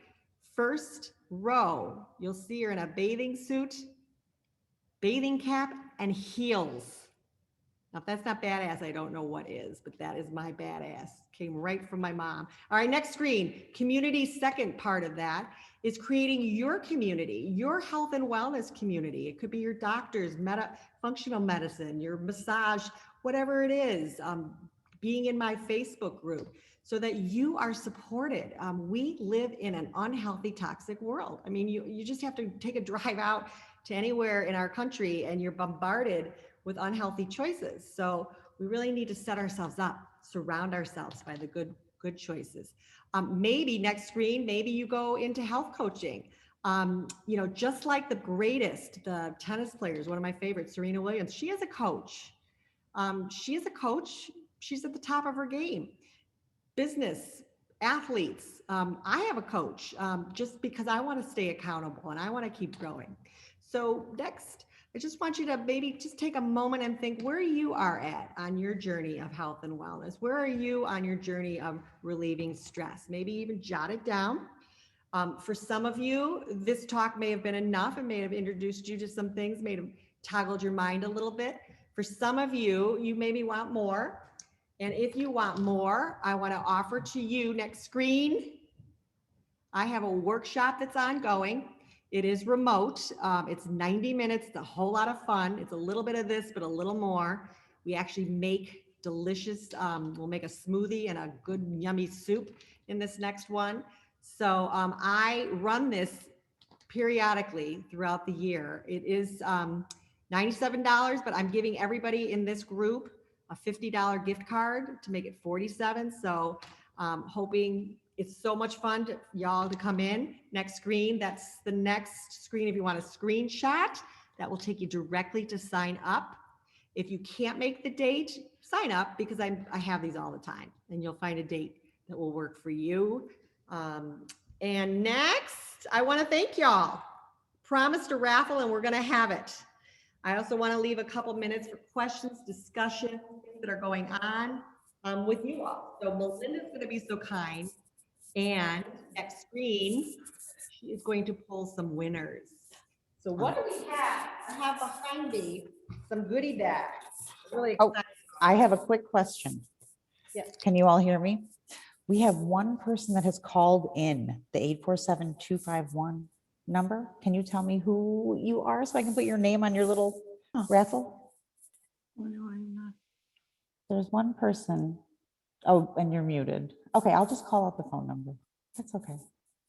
first row. You'll see her in a bathing suit, bathing cap, and heels. Now, if that's not badass, I don't know what is, but that is my badass. Came right from my mom. All right, next screen. Community, second part of that is creating your community, your health and wellness community. It could be your doctors, functional medicine, your massage, whatever it is. Being in my Facebook group so that you are supported. We live in an unhealthy, toxic world. I mean, you just have to take a drive out to anywhere in our country and you're bombarded with unhealthy choices. So we really need to set ourselves up, surround ourselves by the good choices. Maybe next screen, maybe you go into health coaching. Just like the greatest, the tennis players, one of my favorites, Serena Williams, she is a coach. She's at the top of her game. Business, athletes, I have a coach just because I want to stay accountable and I want to keep growing. So next, I just want you to maybe just take a moment and think where you are at on your journey of health and wellness. Where are you on your journey of relieving stress? Maybe even jot it down. For some of you, this talk may have been enough. It may have introduced you to some things, may have toggled your mind a little bit. For some of you, you maybe want more. And if you want more, I want to offer to you next screen. I have a workshop that's ongoing. It is remote. It's 90 minutes. It's a whole lot of fun. It's a little bit of this, but a little more. We actually make delicious, we'll make a smoothie and a good yummy soup in this next one. So I run this periodically throughout the year. It is $97, but I'm giving everybody in this group a $50 gift card to make it $47. So hoping it's so much fun to y'all to come in. Next screen, that's the next screen. If you want a screenshot, that will take you directly to sign up. If you can't make the date, sign up because I have these all the time and you'll find a date that will work for you. And next, I want to thank y'all. Promised a raffle and we're going to have it. I also want to leave a couple minutes for questions, discussion, things that are going on with you all. So Melinda's going to be so kind. And next screen, she is going to pull some winners. So what do we have? I have behind me some goodie bags. Really excited. I have a quick question. Yes. Can you all hear me? We have one person that has called in the 847-251 number. Can you tell me who you are so I can put your name on your little raffle? Oh, no, I'm not. There's one person. Oh, and you're muted. Okay, I'll just call out the phone number. That's okay.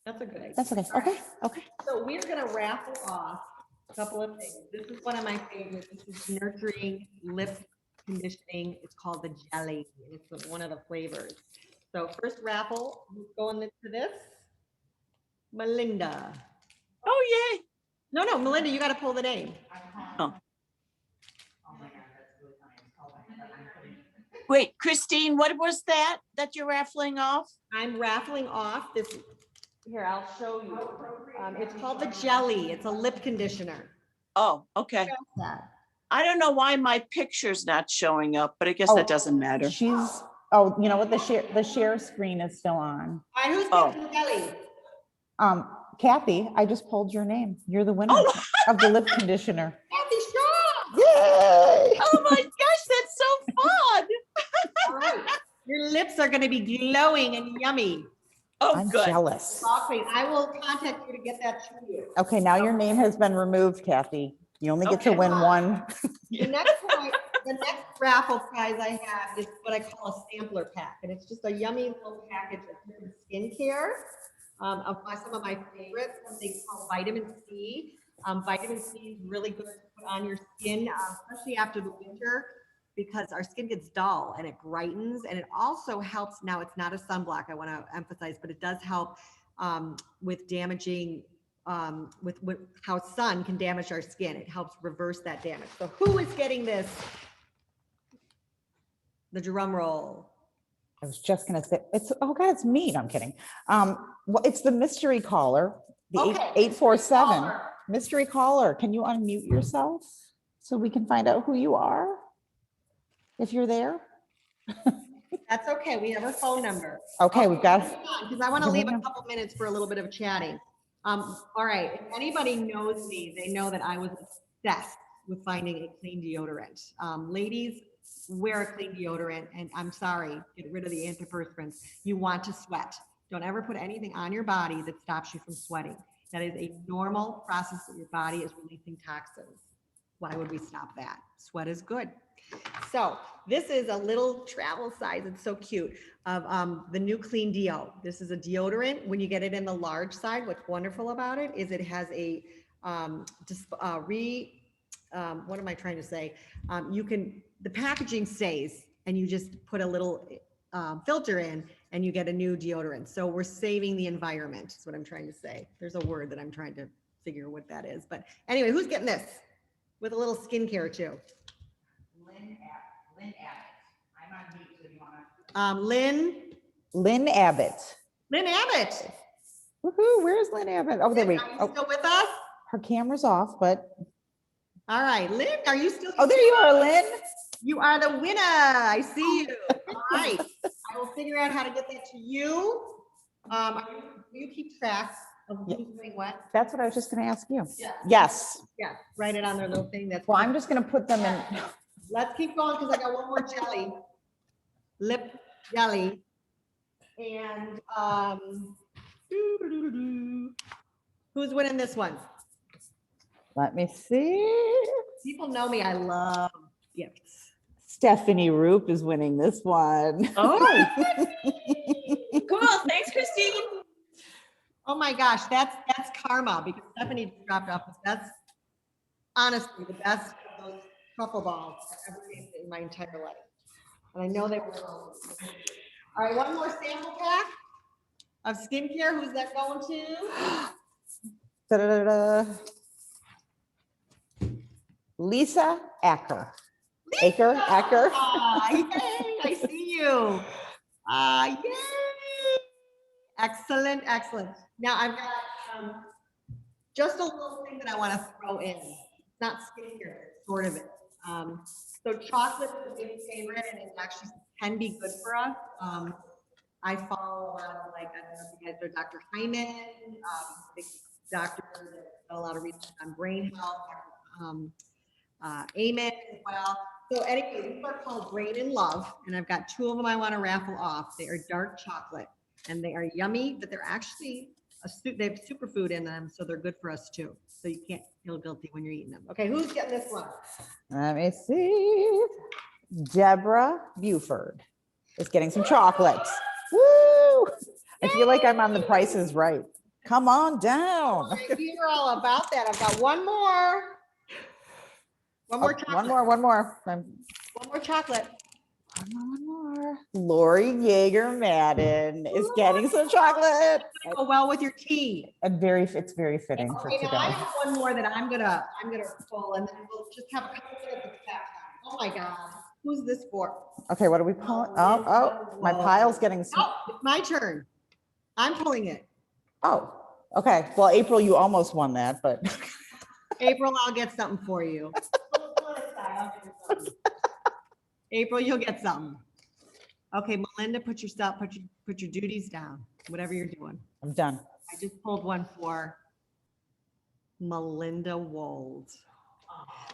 That's a good idea. That's okay. Okay. Okay. So we're going to raffle off a couple of things. This is one of my favorites. This is Nurturing Lip Conditioning. It's called the Jelly. It's one of the flavors. So first raffle, who's going into this? Melinda. Oh, yay. No, Melinda, you got to pull the name. Oh. Wait, Christine, what was that you're raffling off? I'm raffling off this. Here, I'll show you. It's called the Jelly. It's a lip conditioner. Oh, okay. I don't know why my picture's not showing up, but I guess that doesn't matter. Oh, you know what? The share screen is still on. All right, who's getting the Jelly? Kathy, I just pulled your name. You're the winner of the lip conditioner. Kathy Shaw. Yay! Oh my gosh, that's so fun. All right. Your lips are going to be glowing and yummy. Oh, I'm good. jealous. Okay, I will contact you to get that to you. Okay, now your name has been removed, Kathy. You only get to Okay. win one. The next raffle prize I have is what I call a sampler pack, and it's just a yummy little package of different skincare. Of some of my favorites, something called vitamin C. Vitamin C is really good to put on your skin, especially after the winter, because our skin gets dull and it brightens, and it also helps. Now, it's not a sunblock, I want to emphasize, but it does help with damaging, with how sun can damage our skin. It helps reverse that damage. So who is getting this? The drum roll. I was just gonna say, oh God, it's me. No, I'm kidding. Well, it's the mystery caller, the Okay. 847 mystery caller. Can you unmute yourself so we can find out who you are? If you're there. That's okay. We have a phone number. Okay, we've got. Because I want to leave a couple minutes for a little bit of chatting. All right. If anybody knows me, they know that I was obsessed with finding a clean deodorant. Ladies, wear a clean deodorant, and I'm sorry, get rid of the antiperspirants. You want to sweat. Don't ever put anything on your body that stops you from sweating. That is a normal process that your body is releasing toxins. Why would we stop that? Sweat is good. So this is a little travel size. It's so cute of the new Clean Deo. This is a deodorant. When you get it in the large side, what's wonderful about it is it has a what am I trying to say? The packaging stays, and you just put a little filter in and you get a new deodorant. So we're saving the environment is what I'm trying to say. There's a word that I'm trying to figure what that is. But anyway, who's getting this? With a little skincare too. Lynn Abbott. I'm on mute, so you wanna. Lynn Abbott. Lynn Abbott. Woohoo, where's Lynn Abbott? Oh, there we Are you go. still with us? Her camera's off, but, All right, Lynn, are you still? oh, there you are, Lynn. You are the winner. I see you. All right. I will figure out how to get that to you. Do you keep track of who's doing what? That's what I was just gonna ask you. Yeah. Yes. Yeah, write it on their little thing. That's Well, I'm just gonna put them in. Let's keep going because I got one more jelly. Lip jelly. And who's winning this one? Let me see. People know me. I love gifts. Stephanie Roop is winning this one. Oh, cool. Thanks, Christine. Oh my gosh, that's karma because Stephanie just dropped off. That's honestly the best of those truffle balls I've ever tasted in my entire life. And I know they were. All right, one more sample pack of skincare. Who's that going to? Da-da-da-da. Lisa Acker. Acker. Yay, I see you. Yay. Excellent, excellent. Now I've got just a little thing that I want to throw in. It's not skincare, it's sort of it. So chocolate is a big favorite, and it actually can be good for us. I follow a lot of, like, I don't know if you guys know Dr. Hyman, big doctor that does a lot of research on brain health, Amen as well. So anyway, these are called Brain and Love, and I've got 2 of them I want to raffle off. They are dark chocolate, and they are yummy, but they're actually they have superfood in them, so they're good for us too. So you can't feel guilty when you're eating them. Okay, who's getting this one? Let me see. Deborah Buford is getting some chocolates. Woo! I feel like I'm on The Price is Right. Come on down. We are all about that. I've got one more. One more chocolate. One more. One more chocolate. One more. Lori Yeager Madden is getting some chocolate. Go well with your tea. And it's very fitting for Okay, now today. I have one more that I'm gonna pull, and then we'll just have a couple minutes of chat time. Oh my God, who's this for? Okay, what are we pulling? Oh, my pile's getting. Oh, it's my turn. I'm pulling it. Oh, okay. Well, April, you almost won that, but. April, I'll get something for you. April, you'll get something. Okay, Melinda, put your duties down, whatever you're doing. I'm done. I just pulled one for Melinda Wold.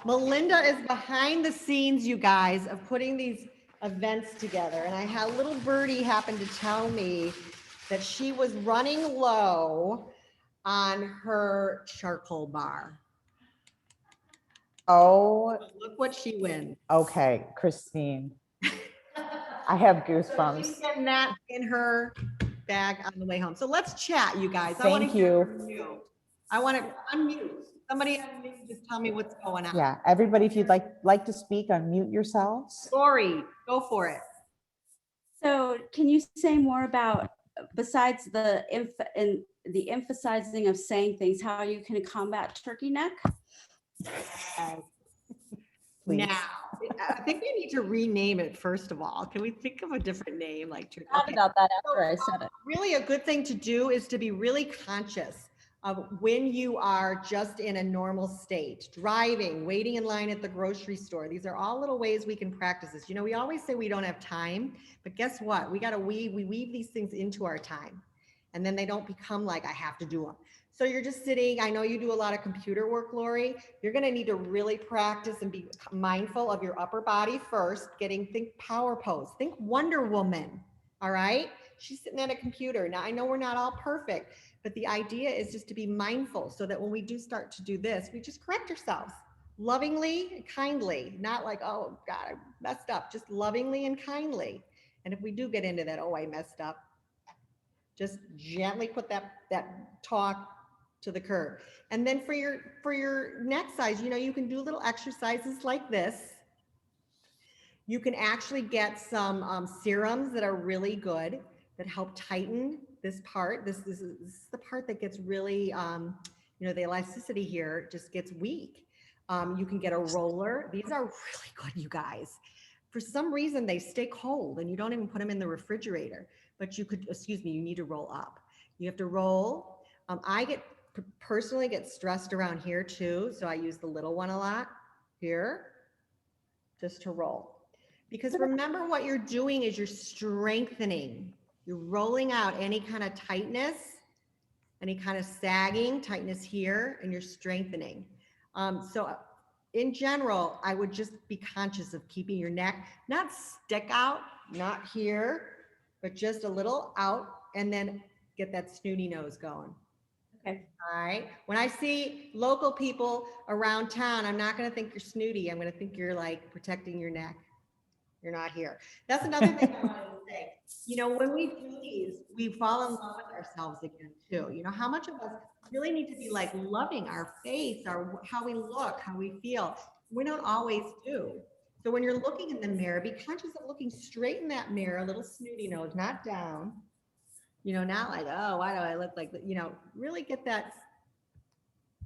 Melinda is behind the scenes, you guys, of putting these events together. And I had a little birdie happen to tell me that she was running low on her charcoal bar. Oh, Look what she wins. okay, Christine. I have So goosebumps. she's getting that in her bag on the way home. So let's chat, you guys. Thank you. I want to unmute. Somebody unmute, just tell me what's going on. Yeah, everybody, if you'd like to speak, unmute yourselves. Lori, go for it. So can you say more about, besides the emphasizing of saying things, how you can combat turkey neck? Please. Now, I think we need to rename it first of all. Can we think of a different name like turkey? Thought about that after I said it. Really a good thing to do is to be really conscious of when you are just in a normal state, driving, waiting in line at the grocery store. These are all little ways we can practice this. You know, we always say we don't have time, but guess what? We weave these things into our time, and then they don't become like I have to do them. So you're just sitting, I know you do a lot of computer work, Lori. You're gonna need to really practice and be mindful of your upper body first, think power pose, think Wonder Woman, all right? She's sitting at a computer. Now, I know we're not all perfect, but the idea is just to be mindful so that when we do start to do this, we just correct ourselves lovingly, kindly, not like, oh God, I messed up, just lovingly and kindly. And if we do get into that, oh, I messed up, just gently put that talk to the curb. And then for your neck size, you can do little exercises like this. You can actually get some serums that are really good that help tighten this part. This is the part that gets really, the elasticity here just gets weak. You can get a roller. These are really good, you guys. For some reason, they stay cold and you don't even put them in the refrigerator, but you need to roll up. You have to roll. I personally get stressed around here too. So I use the little one a lot here just to roll. Because remember what you're doing is you're strengthening. You're rolling out any kind of tightness, any kind of sagging, tightness here, and you're strengthening. So in general, I would just be conscious of keeping your neck, not stick out, not here, but just a little out, and then get that snooty nose going. Okay. All right. When I see local people around town, I'm not going to think you're snooty. I'm going to think you're like protecting your neck. You're not here. That's another thing I wanted to say. When we do these, we fall in love with ourselves again too. How much of us really need to be like loving our face, how we look, how we feel. We don't always do. So when you're looking in the mirror, be conscious of looking straight in that mirror, a little snooty nose, not down. Not like, oh, why do I look like that? Really get that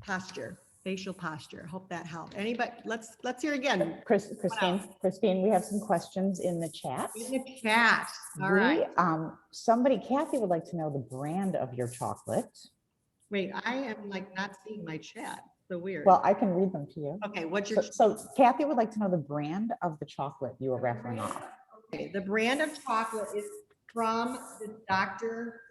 posture, facial posture. Hope that helped. Anybody, let's hear again. Christine, we have some questions in the chat. In the chat. All right. Kathy would like to know the brand of your chocolate. Wait, I am like not seeing my chat. So weird. Well, I can read them to you. Okay, what's your So Kathy would like to know the brand of the chocolate you were referring off. Okay, the brand of chocolate is from the Dr.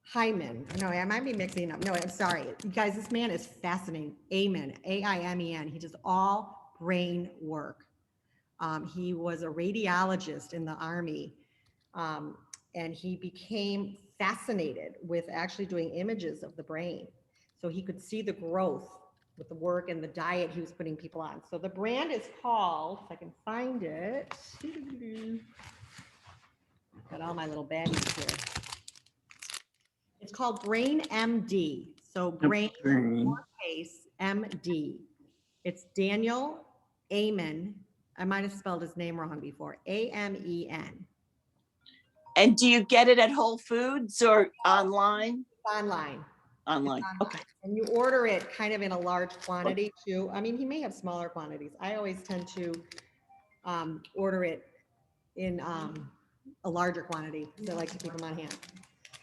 Hyman. No, I might be mixing up. No, I'm sorry. You guys, this man is fascinating. Amen. A-I-M-E-N. He does all brain work. He was a radiologist in the Army, and he became fascinated with actually doing images of the brain. So he could see the growth with the work and the diet he was putting people on. So the brand is called, if I can find it, got all my little baddies here. It's called Brain MD. So Brain lowercase MD. It's Daniel Amen. I might have spelled his name wrong before. A-M-E-N. And do you get it at Whole Foods or online? Online. Online. Okay. And you order it kind of in a large quantity too. I mean, he may have smaller quantities. I always tend to order it in a larger quantity. So I like to keep them on hand.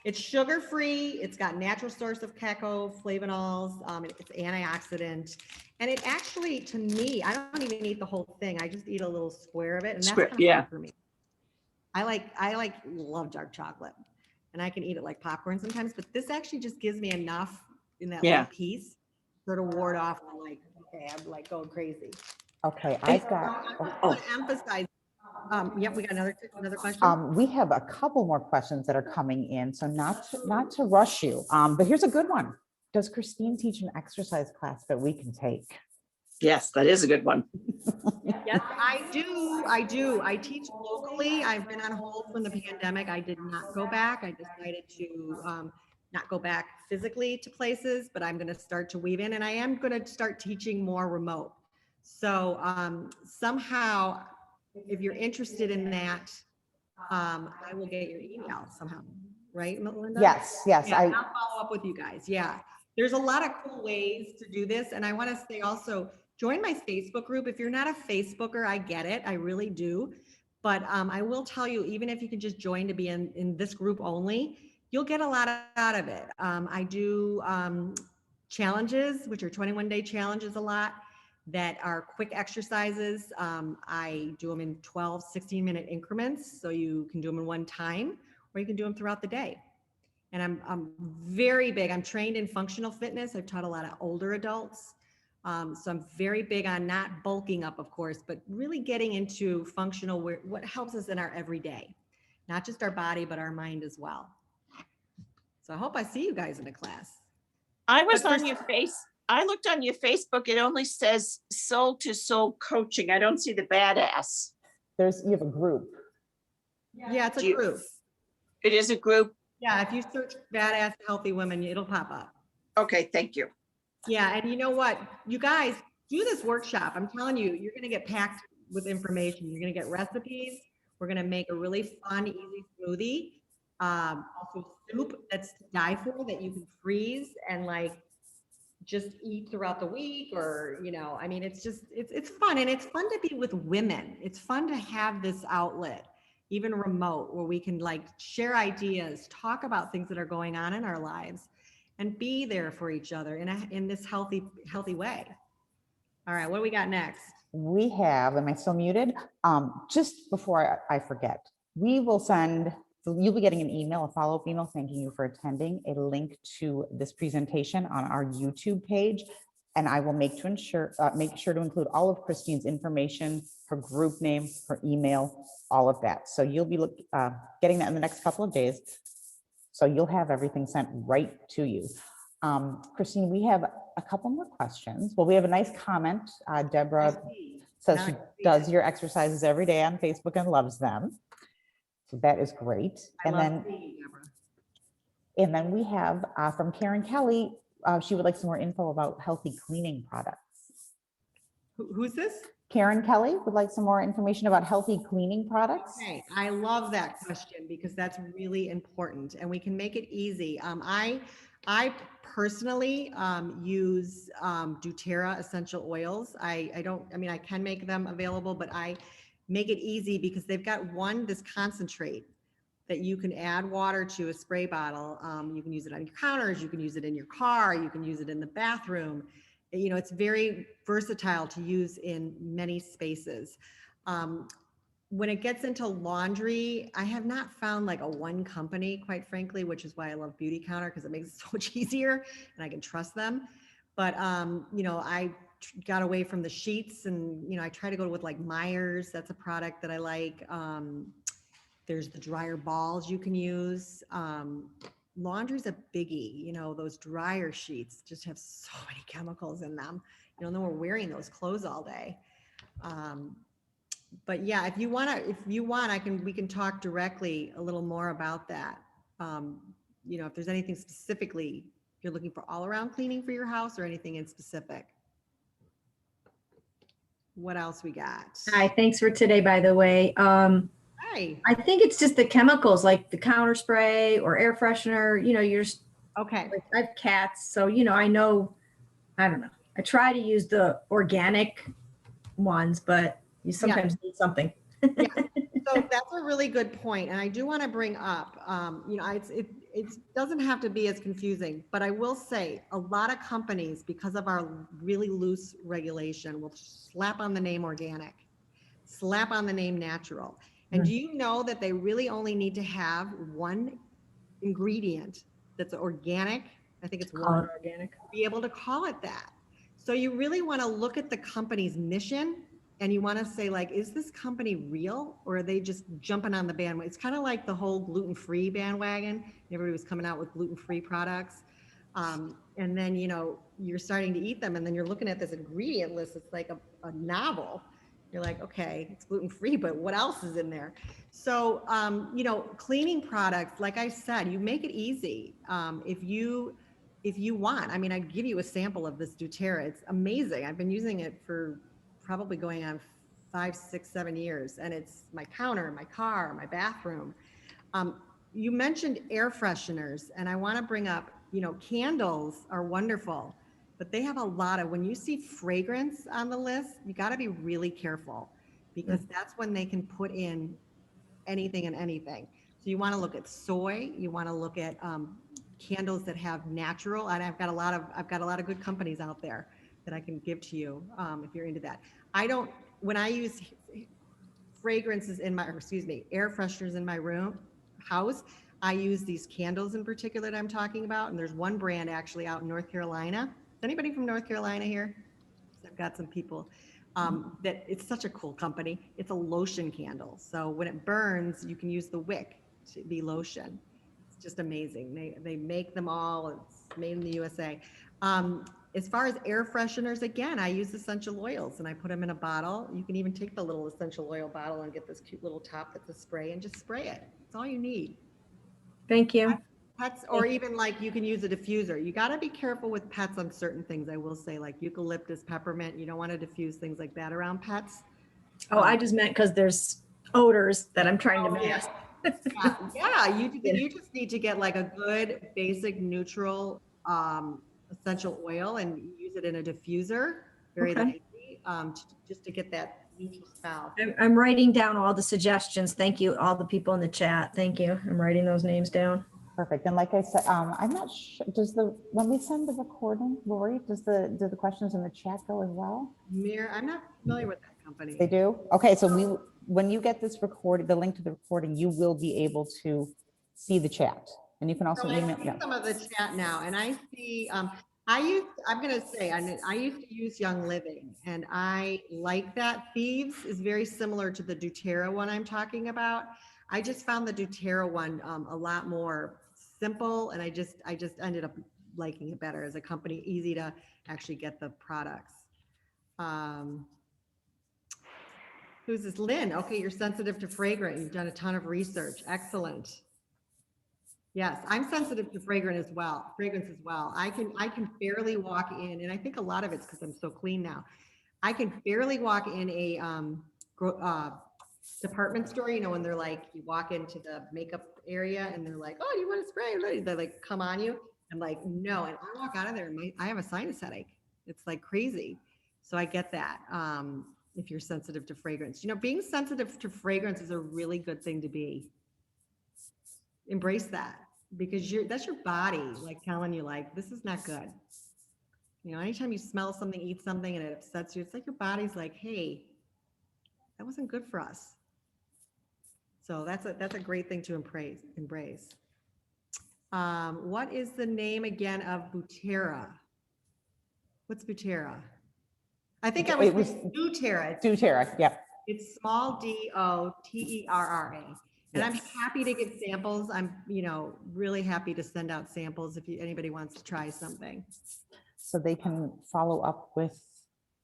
It's sugar-free. It's got natural source of cacao flavonols. It's antioxidant. And it actually, to me, I don't even eat the whole thing. I just eat a little square of it. And that's kind of hard for me. I love dark chocolate. And I can eat it like popcorn sometimes, but this actually just gives me enough in that little piece sort of ward off. I'm like, okay, I'm like going crazy. Okay, I've got. I want to emphasize. Yep, we got another question. We have a couple more questions that are coming in, so not to rush you. But here's a good one. Does Christine teach an exercise class that we can take? Yes, that is a good one. Yes, I do. I teach locally. I've been on hold from the pandemic. I did not go back. I decided to not go back physically to places, but I'm going to start to weave in, and I am going to start teaching more remote. So somehow, if you're interested in that, I will get your email somehow. Right, Melinda? Yes. Yeah, I'll follow up with you guys. Yeah. There's a lot of cool ways to do this. And I want to say also, join my Facebook group. If you're not a Facebooker, I get it. I really do. But I will tell you, even if you can just join to be in this group only, you'll get a lot out of it. I do challenges, which are 21-day challenges a lot, that are quick exercises. I do them in 12, 16-minute increments. So you can do them in one time, or you can do them throughout the day. And I'm very big. I'm trained in functional fitness. I've taught a lot of older adults. So I'm very big on not bulking up, of course, but really getting into functional, what helps us in our everyday, not just our body, but our mind as well. So I hope I see you guys in a class. I was But for- on your I looked on your Facebook. It only says soul to soul coaching. I don't see the badass. You have a group. Yeah, it's Do a you- group. It is a group. Yeah, if you search badass healthy women, it'll pop up. Okay, thank you. Yeah, and you know what? You guys do this workshop. I'm telling you, you're gonna get packed with information. You're gonna get recipes. We're gonna make a really fun, easy smoothie. Also soup that's to die for, that you can freeze and like just eat throughout the week, or, you know, I mean, it's just, it's fun. And it's fun to be with women. It's fun to have this outlet, even remote, where we can like share ideas, talk about things that are going on in our lives, and be there for each other in this healthy way. All right, what do we got next? We have, am I still muted? Just before I forget, we will send, you'll be getting an email, a follow-up email thanking you for attending, a link to this presentation on our YouTube page. And I will make sure to include all of Christine's information, her group name, her email, all of that. So you'll be getting that in the next couple of days. So you'll have everything sent right to you. Christine, we have a couple more questions. Well, we have a nice comment. Deborah says she does your exercises every day on Facebook and loves them. So that is great. And then we have from Karen Kelly, she would like some more info about healthy cleaning products. Who's this? Karen Kelly would like some more information about healthy cleaning products. Okay, I love that question because that's really important and we can make it easy. I personally use doTERRA essential oils. I can make them available, but I make it easy because they've got this concentrate that you can add water to a spray bottle. You can use it on your counters, you can use it in your car, you can use it in the bathroom. You know, it's very versatile to use in many spaces. When it gets into laundry, I have not found like a one company, quite frankly, which is why I love Beautycounter, because it makes it so much easier and I can trust them. But, you know, I got away from the sheets and, you know, I try to go with like Myers. That's a product that I like. There's the dryer balls you can use. Laundry's a biggie. You know, those dryer sheets just have so many chemicals in them. You know, we're wearing those clothes all day. But yeah, if you want, we can talk directly a little more about that. You know, if there's anything specifically you're looking for all around cleaning for your house or anything in specific. What else we got? Hi, thanks for today, by the way. Hi. I think it's just the chemicals like the counter spray or air freshener, you know, Okay. like, I have cats. So, you know, I don't know. I try to use the organic ones, but you sometimes need something. So that's a really good point. And I do want to bring up, you know, it doesn't have to be as confusing, but I will say a lot of companies, because of our really loose regulation, will slap on the name organic, slap on the name natural. And do you know that they really only need to have one ingredient that's organic? I think it's one. Organic. Be able to call it that. So you really want to look at the company's mission and you want to say, like, is this company real or are they just jumping on the bandwagon? It's kind of like the whole gluten-free bandwagon. Everybody was coming out with gluten-free products. And then, you know, you're starting to eat them and then you're looking at this ingredient list. It's like a novel. You're like, okay, it's gluten-free, but what else is in there? So, you know, cleaning products, like I said, you make it easy. If you want, I mean, I'd give you a sample of this doTERRA. It's amazing. I've been using it for probably going on 5, 6, 7 years. And it's my counter, my car, my bathroom. You mentioned air fresheners, and I want to bring up, you know, candles are wonderful, but they have a lot of, when you see fragrance on the list, you got to be really careful because that's when they can put in anything and anything. So you want to look at soy, you want to look at candles that have natural, and I've got a lot of good companies out there that I can give to you if you're into that. When I use fragrances air fresheners in my house, I use these candles in particular that I'm talking about, and there's one brand actually out in North Carolina. Is anybody from North Carolina here? I've got some people that it's such a cool company. It's a lotion candle. So when it burns, you can use the wick to be lotion. It's just amazing. They make them all. It's made in the USA. As far as air fresheners, again, I use essential oils and I put them in a bottle. You can even take the little essential oil bottle and get this cute little top that's a spray and just spray it. It's all you need. Thank you. Pets, or even like you can use a diffuser. You got to be careful with pets on certain things. I will say, like eucalyptus, peppermint. You don't want to diffuse things like that around pets. Oh, I just meant because there's odors that I'm trying to Oh, mask. Yeah, you just need to get like a good basic neutral essential oil and use it in a diffuser, very Okay. lightly, just to get that neutral smell. I'm writing down all the suggestions. Thank you, all the people in the chat. Thank you. I'm writing those names down. Perfect. And like I said, I'm not sure, when we send the recording, Lori, do the questions in the chat go as well? Mir, I'm not familiar with that company. They do? Okay, so when you get this recorded, the link to the recording, you will be able to see the chat. And you can also So I email. see Yeah. some of the chat now, and I see, I'm gonna say, I used to use Young Living, and I like that. Thieves is very similar to the doTERRA one I'm talking about. I just found the doTERRA one a lot more simple, and I just ended up liking it better as a company, easy to actually get the products. Who's this? Lynn. Okay, you're sensitive to fragrance. You've done a ton of research. Excellent. Yes, I'm sensitive to fragrance as well. I can barely walk in, and I think a lot of it's because I'm so clean now. I can barely walk in a department store, you know, when they're like, you walk into the makeup area and they're like, oh, you want to spray? They like come on you. I'm like, no. And I walk out of there and I have a sinus headache. It's like crazy. So I get that. If you're sensitive to fragrance, you know, being sensitive to fragrance is a really good thing to be. Embrace that, because that's your body like telling you like, this is not good. You know, anytime you smell something, eat something, and it upsets you, it's like your body's like, hey, that wasn't good for us. So that's a great thing to embrace. What is the name again of doTERRA? What's doTERRA? I think I was It was doTERRA. doTERRA. Yep. It's small DOTERRA. And I'm happy to get samples. I'm, you know, really happy to send out samples if anybody wants to try something. So they can follow up with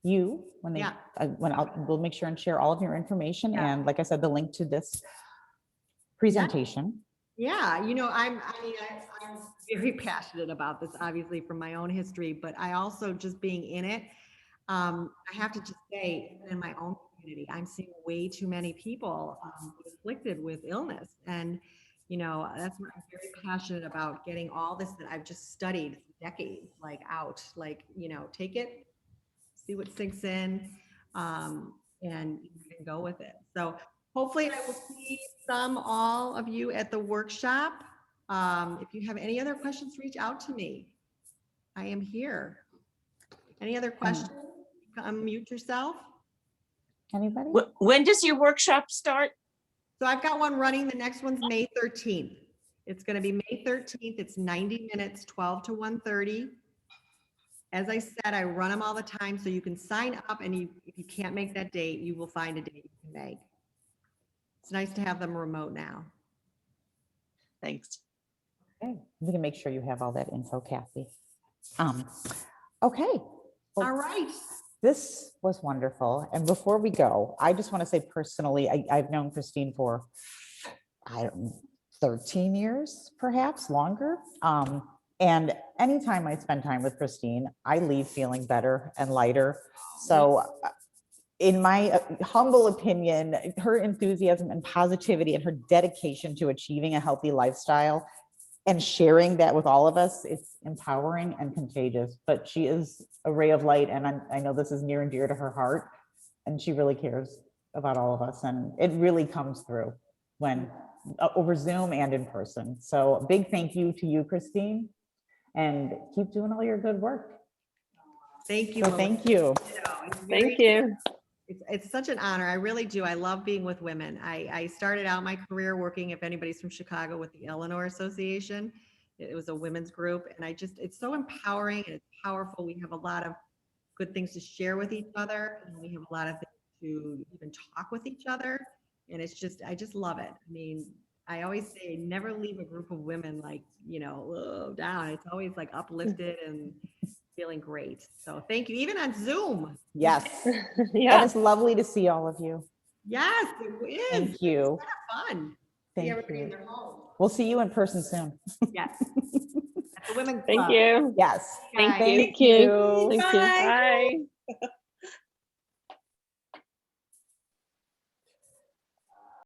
you when they, Yeah. We'll make sure and share all of your information. Yeah. And like I said, the link to this presentation. Yeah, you know, I'm very passionate about this, obviously from my own history, but I also just being in it, I have to just say, in my own community, I'm seeing way too many people afflicted with illness, and you know, that's what I'm very passionate about, getting all this that I've just studied for decades, like out, like, you know, take it, see what sinks in, and you can go with it. So hopefully I will see all of you at the workshop. If you have any other questions, reach out to me. I am here. Any other questions? Unmute yourself. Anybody? When does your workshop start? So I've got one running. The next one's May 13th. It's going to be May 13th. It's 90 minutes, 12 to 1:30. As I said, I run them all the time, so you can sign up, and if you can't make that date, you will find a date you can make. It's nice to have them remote now. Thanks. Okay, we can make sure you have all that info, Kathy. Okay. Well, All right. this was wonderful. And before we go, I just want to say personally, I've known Christine for, I don't know, 13 years, perhaps longer. And anytime I spend time with Christine, I leave feeling better and lighter. So in my humble opinion, her enthusiasm and positivity and her dedication to achieving a healthy lifestyle and sharing that with all of us, it's empowering and contagious. But she is a ray of light, and I know this is near and dear to her heart, and she really cares about all of us, and it really comes through when over Zoom and in person. So a big thank you to you, Christine, and keep doing all your good work. Thank you. So Melissa. thank you. It's Thank you. It's such an honor. I really do. I love being with women. I started out my career working, if anybody's from Chicago, with the Eleanor Association. It was a women's group, and it's so empowering and it's powerful. We have a lot of good things to share with each other, and we have a lot of things to even talk with each other. And I just love it. I mean, I always say never leave a group of women like, down. It's always like uplifted and feeling great. So thank you. Even on Zoom. Yes. Yeah. And it's lovely to see all of you. Yes, it is. Thank you. It's kind of fun. Thank See everybody in you. their home. We'll see you in person soon. Yes. At the women's Thank club. you. Yes. Thank Guys. you. Thank you. Thank you. Bye. Bye.